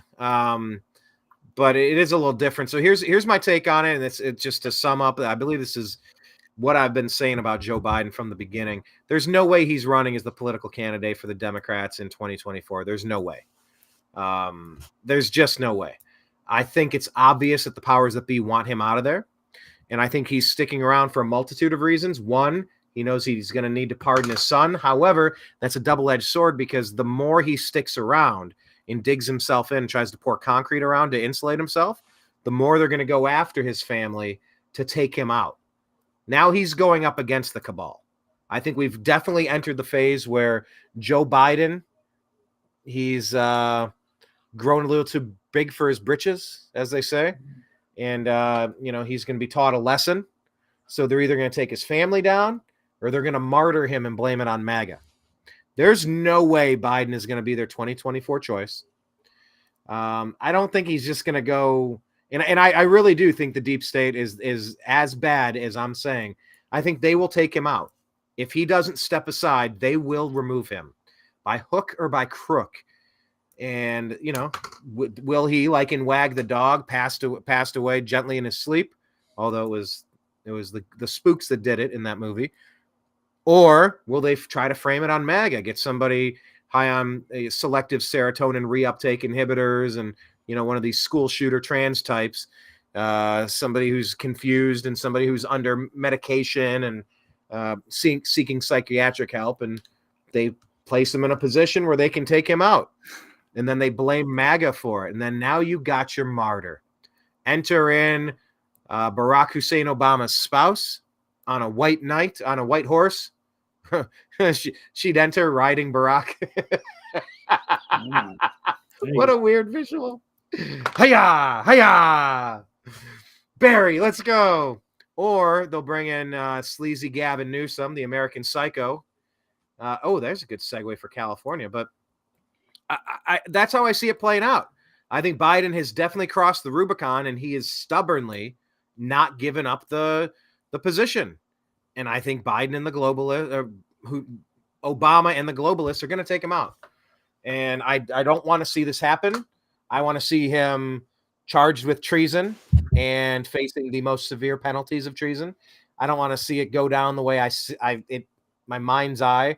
But it is a little different. So here's my take on it, and it's just to sum up. I believe this is what I've been saying about Joe Biden from the beginning. There's no way he's running as the political candidate for the Democrats in 2024. There's no way. There's just no way. I think it's obvious that the powers that be want him out of there. And I think he's sticking around for a multitude of reasons. One, he knows he's going to need to pardon his son. However, that's a double-edged sword, because the more he sticks around and digs himself in and tries to pour concrete around to insulate himself, the more they're going to go after his family to take him out. Now he's going up against the cabal. I think we've definitely entered the phase where Joe Biden, he's grown a little too big for his britches, as they say. And, he's going to be taught a lesson. So they're either going to take his family down, or they're going to martyr him and blame it on MAGA. There's no way Biden is going to be their 2024 choice. I don't think he's just going to go. And I really do think the deep state is as bad as I'm saying. I think they will take him out. If he doesn't step aside, they will remove him by hook or by crook. And, will he, like in Wag the Dog, passed away gently in his sleep? Although it was the spooks that did it in that movie. Or will they try to frame it on MAGA, get somebody high on selective serotonin reuptake inhibitors and, one of these school shooter trans types, somebody who's confused and somebody who's under medication and seeking psychiatric help, and they place him in a position where they can take him out. And then they blame MAGA for it. And then now you got your martyr. Enter in Barack Hussein Obama's spouse on a white knight, on a white horse. She'd enter riding Barack. What a weird visual. Hiya! Hiya! Barry, let's go. Or they'll bring in sleazy Gavin Newsom, the American Psycho. There's a good segue for California. But I that's how I see it playing out. I think Biden has definitely crossed the Rubicon, and he is stubbornly not giving up the position. And I think Biden and the globalists, Obama and the globalists, are going to take him out. And I don't want to see this happen. I want to see him charged with treason and facing the most severe penalties of treason. I don't want to see it go down the way my mind's eye.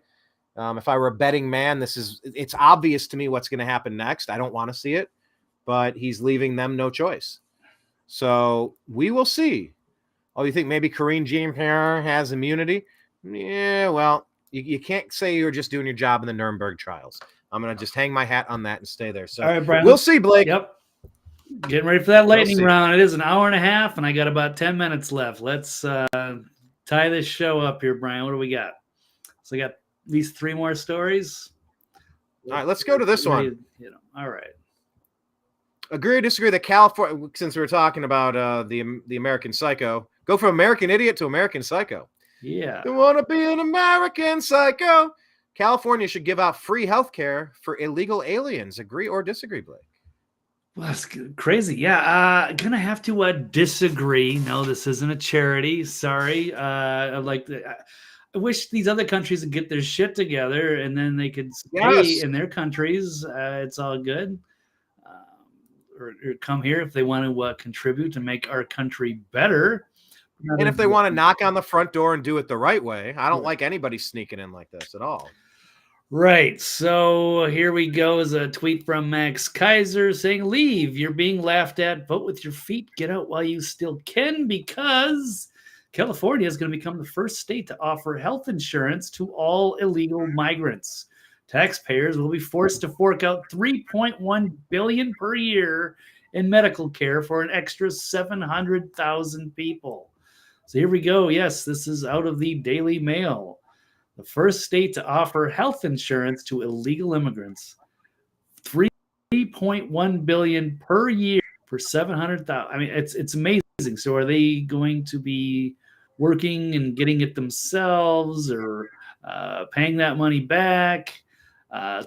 If I were a betting man, it's obvious to me what's going to happen next. I don't want to see it, but he's leaving them no choice. So we will see. Oh, you think maybe Karine Jean-Pierre has immunity? Yeah, well, you can't say you're just doing your job in the Nuremberg trials. I'm going to just hang my hat on that and stay there. So all right, Brian, we'll see, Blake. Yep. Getting ready for that lightning round. It is an hour and a half, and I got about 10 minutes left. Let's tie this show up here, Brian. What do we got? So I got at least 3 more stories. All right, let's go to this one. All right. Agree or disagree that California, since we're talking about the American Psycho, go from American Idiot to American Psycho. Yeah. You want to be an American Psycho? California should give out free health care for illegal aliens. Agree or disagree, Blake? Well, that's crazy. Yeah, gonna have to disagree. No, this isn't a charity. Sorry. I wish these other countries would get their shit together, and then they could stay in their countries. It's all good. Or come here if they want to contribute to make our country better. And if they want to knock on the front door and do it the right way, I don't like anybody sneaking in like this at all. Right. So here we go is a tweet from Max Kaiser saying, leave. You're being laughed at. Vote with your feet. Get out while you still can, because California is going to become the first state to offer health insurance to all illegal migrants. Taxpayers will be forced to fork out $3.1 billion per year in medical care for an extra 700,000 people. So here we go. Yes, this is out of the Daily Mail. The first state to offer health insurance to illegal immigrants. $3.1 billion per year for 700,000. I mean, it's amazing. So are they going to be working and getting it themselves, or paying that money back?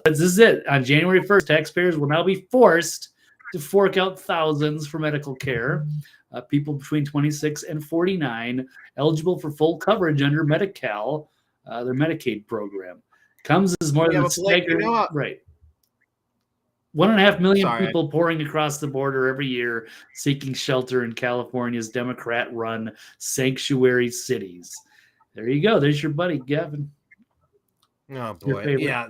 This is it. On January 1st, taxpayers will now be forced to fork out thousands for medical care. People between 26 and 49 eligible for full coverage under Medi-Cal, their Medicaid program. Comes as more than staggering, right. 1.5 million people pouring across the border every year seeking shelter in California's Democrat-run sanctuary cities. There you go. There's your buddy, Gavin. Oh, boy. Yeah.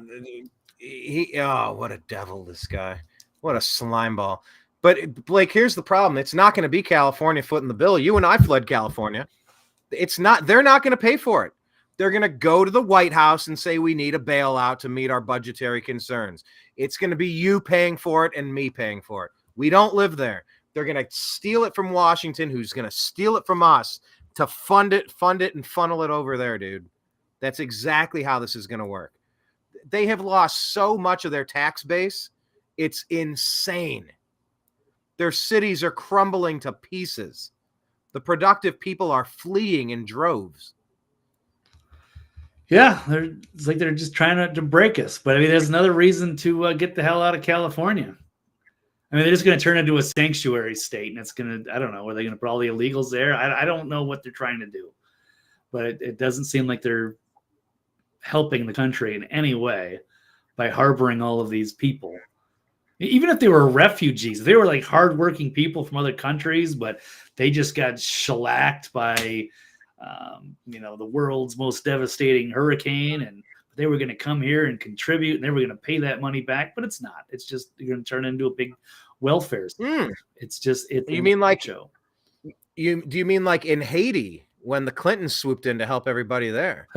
What a devil, this guy. What a slime ball. But, Blake, here's the problem. It's not going to be California footing the bill. You and I fled California. It's not. They're not going to pay for it. They're going to go to the White House and say we need a bailout to meet our budgetary concerns. It's going to be you paying for it and me paying for it. We don't live there. They're going to steal it from Washington, who's going to steal it from us to fund it, and funnel it over there, dude. That's exactly how this is going to work. They have lost so much of their tax base. It's insane. Their cities are crumbling to pieces. The productive people are fleeing in droves. Yeah, it's like they're just trying to break us. But I mean, there's another reason to get the hell out of California. I mean, they're just going to turn into a sanctuary state, and it's going to, I don't know, are they going to put all the illegals there? I don't know what they're trying to do. But it doesn't seem like they're helping the country in any way by harboring all of these people. Even if they were refugees, they were like hardworking people from other countries, but they just got shellacked by the world's most devastating hurricane, and they were going to come here and contribute, and they were going to pay that money back, but it's not. It's just you're going to turn into a big welfare state. It's just it. You mean like Joe? Do you mean like in Haiti when the Clintons swooped in to help everybody there?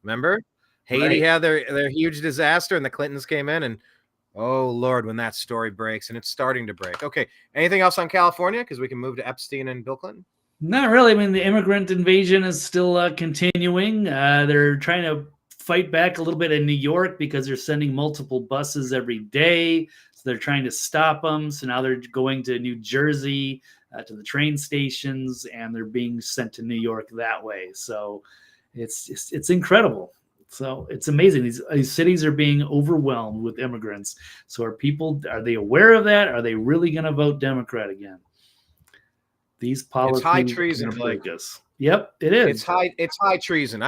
Remember, Haiti had their huge disaster, and the Clintons came in, and oh Lord, when that story breaks, and it's starting to break. Okay, anything else on California? Because we can move to Epstein and Bill Clinton. Not really. I mean, the immigrant invasion is still continuing. They're trying to fight back a little bit in New York because they're sending multiple buses every day. So they're trying to stop them. So now they're going to New Jersey, to the train stations, and they're being sent to New York that way. So it's incredible. So it's amazing. These cities are being overwhelmed with immigrants. So are they aware of that? Are they really going to vote Democrat again? These policies. It's high treason, Blake. Yep, it is. It's high treason.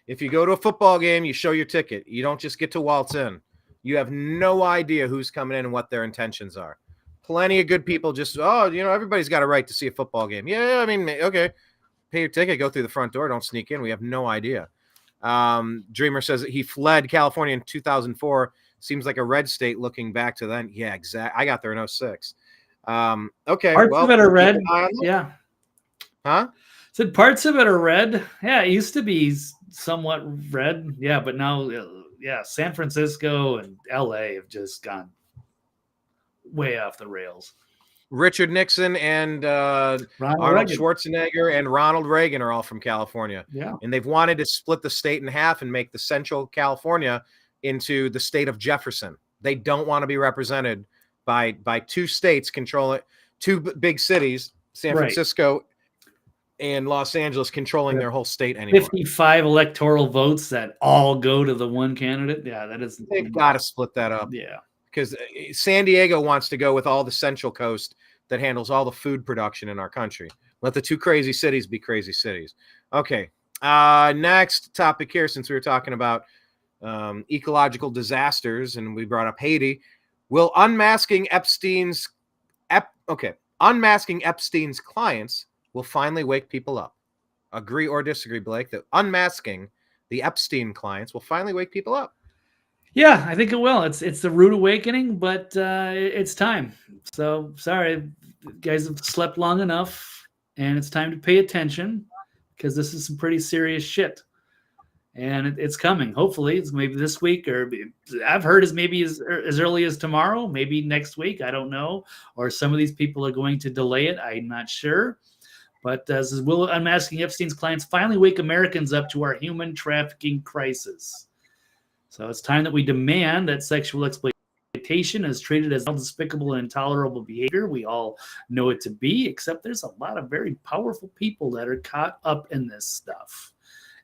If you go to a football game, you show your ticket. You don't just get to waltz in. You have no idea who's coming in and what their intentions are. Plenty of good people just, everybody's got a right to see a football game. Yeah, I mean, okay, pay your ticket, go through the front door, don't sneak in. We have no idea. Dreamer says that he fled California in 2004. Seems like a red state looking back to then. Yeah, exactly. I got there in 06. Okay. Parts of it are red. Yeah. Huh? Said parts of it are red. Yeah, it used to be somewhat red. Yeah, but now, San Francisco and LA have just gone way off the rails. Richard Nixon and Arnold Schwarzenegger and Ronald Reagan are all from California. Yeah. And they've wanted to split the state in half and make the Central California into the state of Jefferson. They don't want to be represented by two states controlling two big cities, San Francisco and Los Angeles, controlling their whole state anymore. 55 electoral votes that all go to the one candidate. Yeah, that is. They've got to split that up. Yeah. Because San Diego wants to go with all the Central Coast that handles all the food production in our country. Let the two crazy cities be crazy cities. Okay. Next topic here, since we were talking about ecological disasters and we brought up Haiti. Will unmasking Epstein's clients will finally wake people up? Agree or disagree, Blake, that unmasking the Epstein clients will finally wake people up? Yeah, I think it will. It's the rude awakening, but it's time. So sorry, you guys have slept long enough, and it's time to pay attention because this is some pretty serious shit, and it's coming. Hopefully, it's maybe this week, or I've heard as maybe as early as tomorrow, maybe next week. I don't know, or some of these people are going to delay it. I'm not sure. But will unmasking Epstein's clients finally wake Americans up to our human trafficking crisis? So it's time that we demand that sexual exploitation is treated as despicable and intolerable behavior. We all know it to be, except there's a lot of very powerful people that are caught up in this stuff.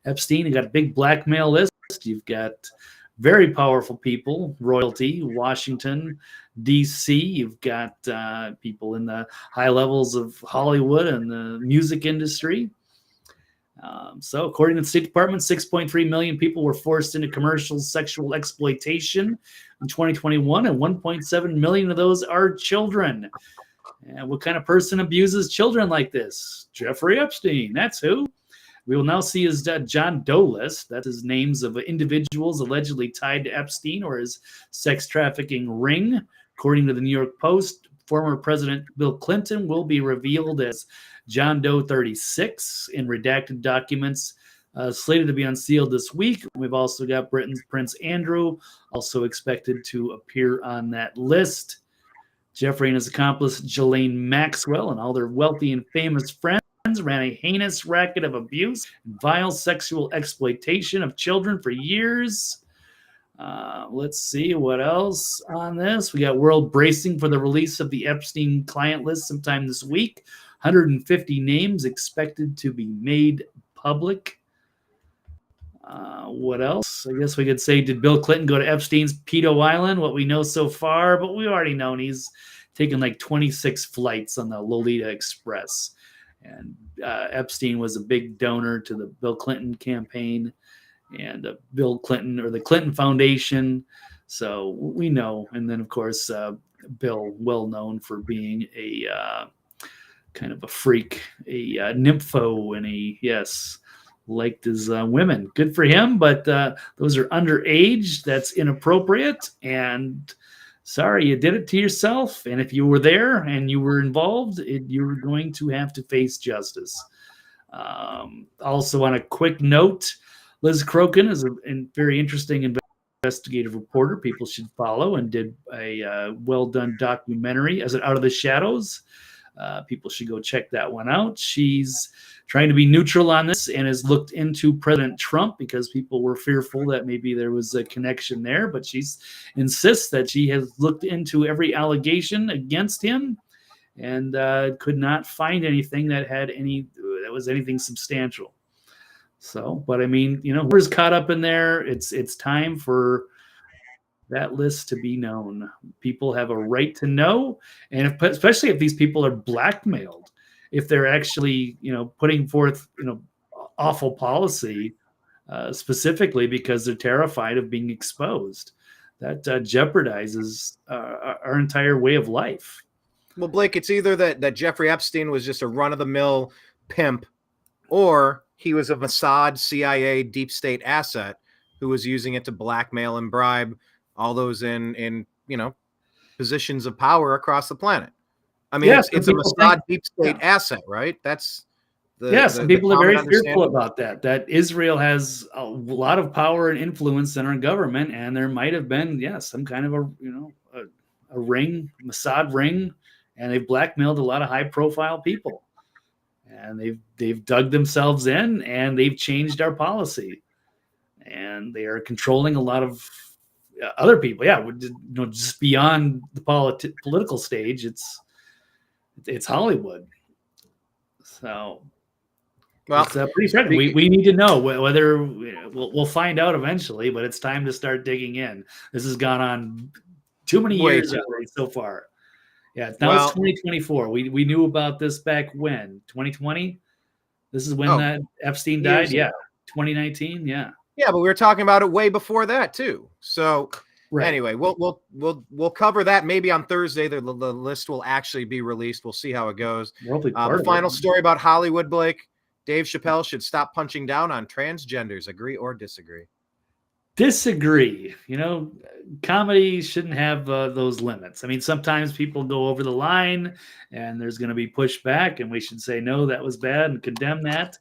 Epstein, you got a big blackmail list. You've got very powerful people, royalty, Washington, D.C. You've got people in the high levels of Hollywood and the music industry. So according to the State Department, 6.3 million people were forced into commercial sexual exploitation in 2021, and 1.7 million of those are children. And what kind of person abuses children like this? Jeffrey Epstein, that's who. We will now see his John Doe list. That's his names of individuals allegedly tied to Epstein or his sex trafficking ring. According to the New York Post, former President Bill Clinton will be revealed as John Doe 36 in redacted documents slated to be unsealed this week. We've also got Britain's Prince Andrew, also expected to appear on that list. Jeffrey and his accomplice, Ghislaine Maxwell, and all their wealthy and famous friends ran a heinous racket of abuse and vile sexual exploitation of children for years. Let's see what else on this. We got world bracing for the release of the Epstein client list sometime this week. 150 names expected to be made public. What else? I guess we could say, did Bill Clinton go to Epstein's pedo island? What we know so far, but we already know he's taken like 26 flights on the Lolita Express. And Epstein was a big donor to the Bill Clinton campaign and Bill Clinton or the Clinton Foundation. So we know. And then, of course, Bill, well known for being a kind of a freak, a nympho, and liked his women. Good for him, but those are underage. That's inappropriate. And sorry, you did it to yourself. And if you were there and you were involved, you were going to have to face justice. Also, on a quick note, Liz Crokin is a very interesting investigative reporter people should follow, and did a well-done documentary as an Out of the Shadows. People should go check that one out. She's trying to be neutral on this and has looked into President Trump because people were fearful that maybe there was a connection there, but she insists that she has looked into every allegation against him and could not find anything that was anything substantial. So, but I mean, whoever's caught up in there, it's time for that list to be known. People have a right to know, and especially if these people are blackmailed, if they're actually, putting forth, awful policy, specifically because they're terrified of being exposed, that jeopardizes our entire way of life. Well, Blake, it's either that Jeffrey Epstein was just a run-of-the-mill pimp, or he was a Mossad, CIA, deep state asset who was using it to blackmail and bribe all those in positions of power across the planet. I mean, Yeah, it's a Mossad deep state asset, right? That's some people are very fearful understanding. about that Israel has a lot of power and influence in our government, and there might have been some kind of a ring, Mossad ring, and they've blackmailed a lot of high profile people, and they've dug themselves in, and they've changed our policy, and they are controlling a lot of other people. Just beyond the political stage, it's Hollywood. So Well, it's pretty certain. We need to know whether we'll find out eventually, but it's time to start digging in. This has gone on too many years already so far. Yeah, now it's 2024. We knew about this back when 2020. This is when that Epstein died. Yeah, 2019. Yeah. Yeah, but we were talking about it way before that too. So anyway, we'll cover that maybe on Thursday. The list will actually be released. We'll see how it goes. The final story about Hollywood, Blake. Dave Chappelle should stop punching down on transgenders. Agree or disagree? Disagree. Comedy shouldn't have those limits. I mean, sometimes people go over the line, and there's going to be pushback, and we should say, no, that was bad, and condemn that.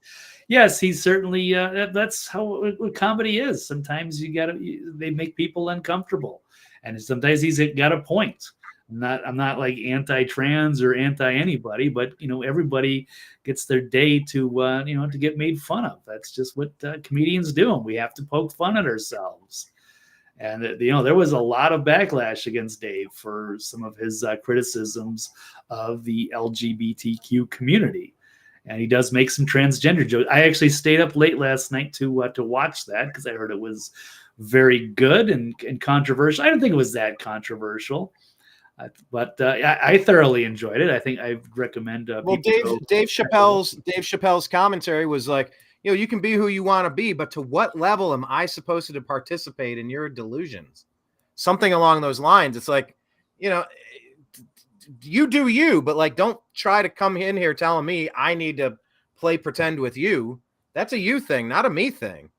Yes, he's certainly, that's how comedy is. Sometimes they make people uncomfortable, and sometimes he's got a point. I'm not like anti-trans or anti-anybody, but everybody gets their day to get made fun of. That's just what comedians do. And we have to poke fun at ourselves. And there was a lot of backlash against Dave for some of his criticisms of the LGBTQ community. And he does make some transgender jokes. I actually stayed up late last night to watch that because I heard it was very good and controversial. I don't think it was that controversial. But I thoroughly enjoyed it. I think I recommend. Dave Chappelle's commentary was like, you can be who you want to be, but to what level am I supposed to participate in your delusions? Something along those lines. It's like, you do you, but like, don't try to come in here telling me I need to play pretend with you. That's a you thing, not a me thing.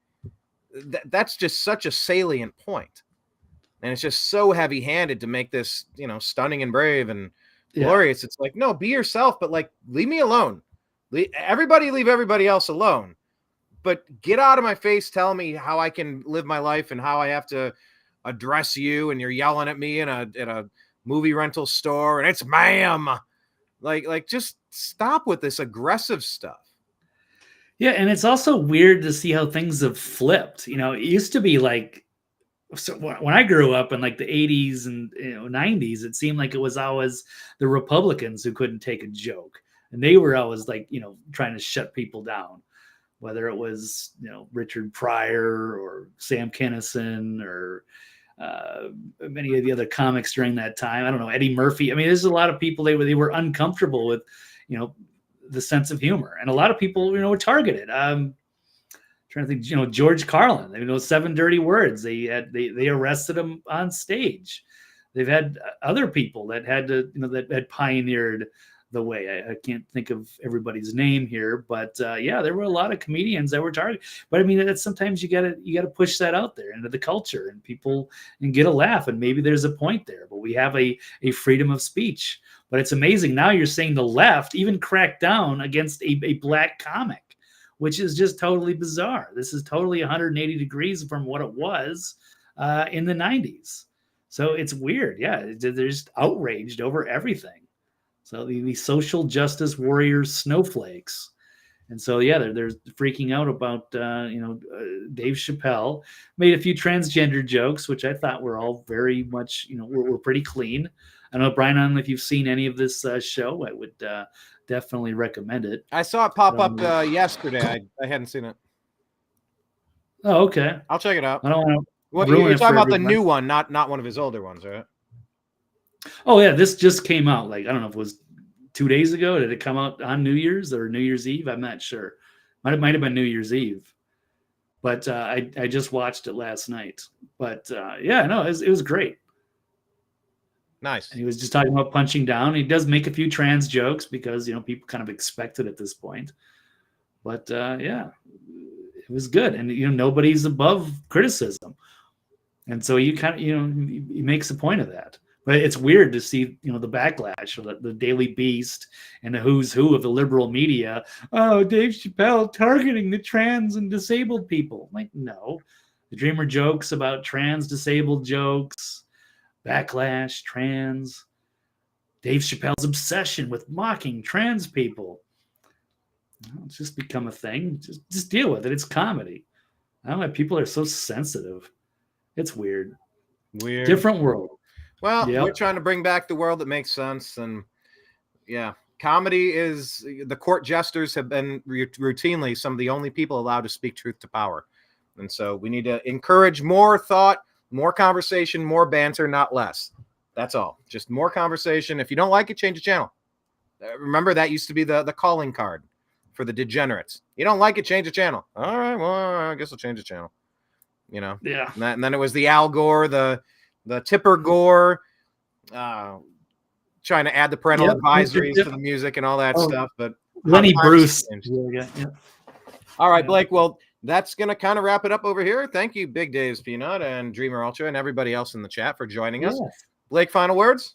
That's just such a salient point. And it's just so heavy-handed to make this, stunning and brave and glorious. It's like, no, be yourself, but like, leave me alone. Leave everybody else alone. But get out of my face, tell me how I can live my life and how I have to address you, and you're yelling at me in a movie rental store, and it's ma'am. Like, just stop with this aggressive stuff. Yeah, and it's also weird to see how things have flipped. It used to be like, so when I grew up in like the 80s and 90s, it seemed like it was always the Republicans who couldn't take a joke, and they were always like, trying to shut people down, whether it was, Richard Pryor or Sam Kinison or many of the other comics during that time. I don't know, Eddie Murphy. I mean, there's a lot of people, they were uncomfortable with, the sense of humor, and a lot of people, were targeted. Trying to think, George Carlin, 7 Dirty Words. They arrested him on stage. They've had other people that had to, that had pioneered the way. I can't think of everybody's name here, but there were a lot of comedians that were targeted. But I mean, that's sometimes you gotta push that out there into the culture and people and get a laugh. And maybe there's a point there, but we have a freedom of speech. But it's amazing now you're saying the left even cracked down against a black comic, which is just totally bizarre. This is totally 180 degrees from what it was in the 90s. So it's weird. Yeah, they're just outraged over everything. So the social justice warriors, snowflakes. And so, they're freaking out about, Dave Chappelle made a few transgender jokes, which I thought were all very much, were pretty clean. I don't know, Brian, I don't know if you've seen any of this show. I would definitely recommend it. I saw it pop up yesterday. I hadn't seen it. Oh, okay. I'll check it out. I don't want to. Well, you're talking about the new one, not one of his older ones, right? Oh yeah, this just came out. Like, I don't know if it was 2 days ago. Did it come out on New Year's or New Year's Eve? I'm not sure. Might have been New Year's Eve. But I just watched it last night. But it was great. Nice. And he was just talking about punching down. He does make a few trans jokes because, people kind of expect it at this point. But yeah, it was good. And, nobody's above criticism. And so you kind of, he makes a point of that. But it's weird to see, the backlash of the Daily Beast and the who's who of the liberal media. Oh, Dave Chappelle targeting the trans and disabled people. Like, no. The Dreamer jokes about trans disabled jokes. Backlash, trans, Dave Chappelle's obsession with mocking trans people. It's just become a thing. Just deal with it. It's comedy. I don't know why people are so sensitive. It's weird. Different world. Well, we're trying to bring back the world that makes sense. And yeah, comedy is, the court jesters have been routinely some of the only people allowed to speak truth to power. And so we need to encourage more thought, more conversation, more banter, not less. That's all. Just more conversation. If you don't like it, change the channel. Remember, that used to be the calling card for the degenerates. You don't like it, change the channel. All right, well, I guess I'll change the channel. Yeah. And then it was the Al Gore, the Tipper Gore, trying to add the parental advisories to the music and all that stuff. But Lenny Bruce. Yeah. All right, Blake. Well, that's going to kind of wrap it up over here. Thank you, Big Dave's Peanut and Dreamer Ultra and everybody else in the chat for joining us. Blake, final words?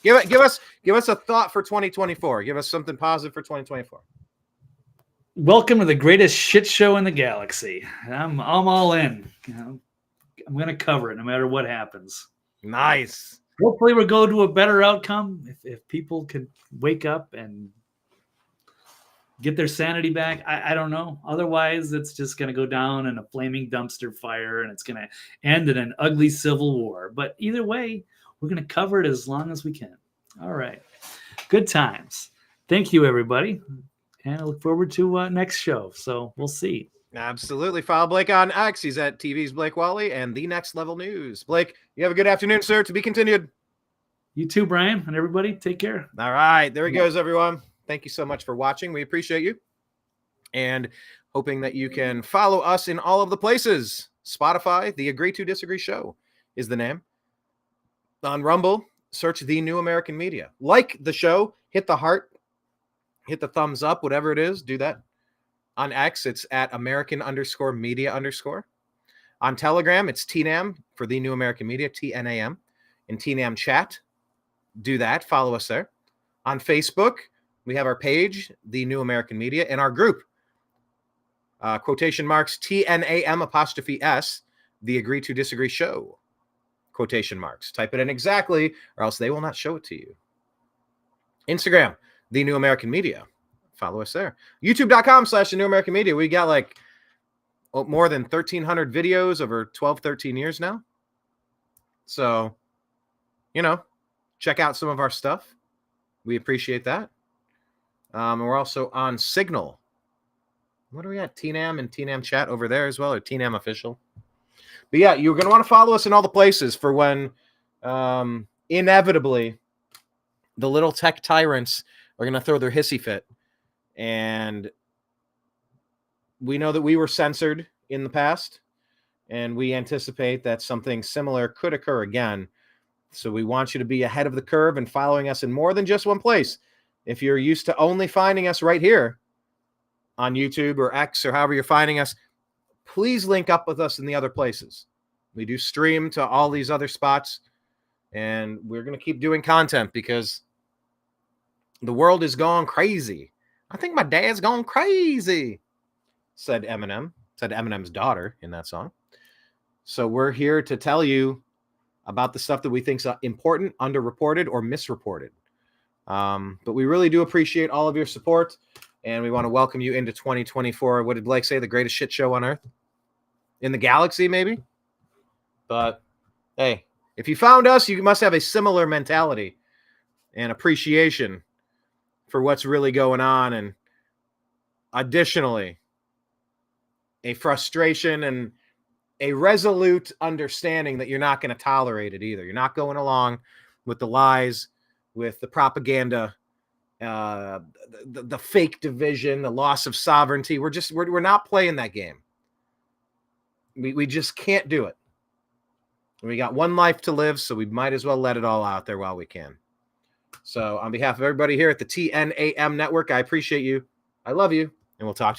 Give us a thought for 2024. Give us something positive for 2024. Welcome to the greatest shit show in the galaxy. I'm all in. I'm going to cover it no matter what happens. Nice. Hopefully we'll go to a better outcome if people can wake up and get their sanity back. I don't know. Otherwise, it's just going to go down in a flaming dumpster fire, and it's going to end in an ugly civil war. But either way, we're going to cover it as long as we can. All right. Good times. Thank you, everybody. And I look forward to next show. So we'll see. Absolutely. Follow Blake on X. He's at TV's Blake Walley and The Next Level News. Blake, you have a good afternoon, sir. To be continued. You too, Brian, and everybody. Take care. All right. There he goes, everyone. Thank you so much for watching. We appreciate you. And hoping that you can follow us in all of the places. Spotify, The Agree to Disagree Show is the name. On Rumble, search The New American Media. Like the show, hit the heart, hit the thumbs up, whatever it is, do that. On X, it's at American_media_. On Telegram, it's TNAM for The New American Media, TNAM. In TNAM chat, do that. Follow us there. On Facebook, we have our page, The New American Media, and our group, quotation marks, TNAM''S, The Agree to Disagree Show, quotation marks. Type it in exactly, or else they will not show it to you. Instagram, The New American Media. Follow us there. YouTube.com/The New American Media. We got like more than 1,300 videos over 12, 13 years now. So, check out some of our stuff. We appreciate that. We're also on Signal. What are we at? TNAM and TNAM chat over there as well, or TNAM official. But yeah, you're going to want to follow us in all the places for when inevitably the little tech tyrants are going to throw their hissy fit. And we know that we were censored in the past, and we anticipate that something similar could occur again. So we want you to be ahead of the curve and following us in more than just one place. If you're used to only finding us right here on YouTube or X or however you're finding us, please link up with us in the other places. We do stream to all these other spots, and we're going to keep doing content because the world is going crazy. I think my dad's gone crazy, said Eminem, said Eminem's daughter in that song. So we're here to tell you about the stuff that we think is important, underreported, or misreported. But we really do appreciate all of your support, and we want to welcome you into 2024. What did Blake say? The greatest shit show on earth? In the galaxy, maybe? But, hey, if you found us, you must have a similar mentality and appreciation for what's really going on, and additionally, a frustration and a resolute understanding that you're not going to tolerate it either. You're not going along with the lies, with the propaganda, the fake division, the loss of sovereignty. We're not playing that game. We just can't do it. We got one life to live, so we might as well let it all out there while we can. So on behalf of everybody here at the TNAM Network, I appreciate you. I love you, and we'll talk to you.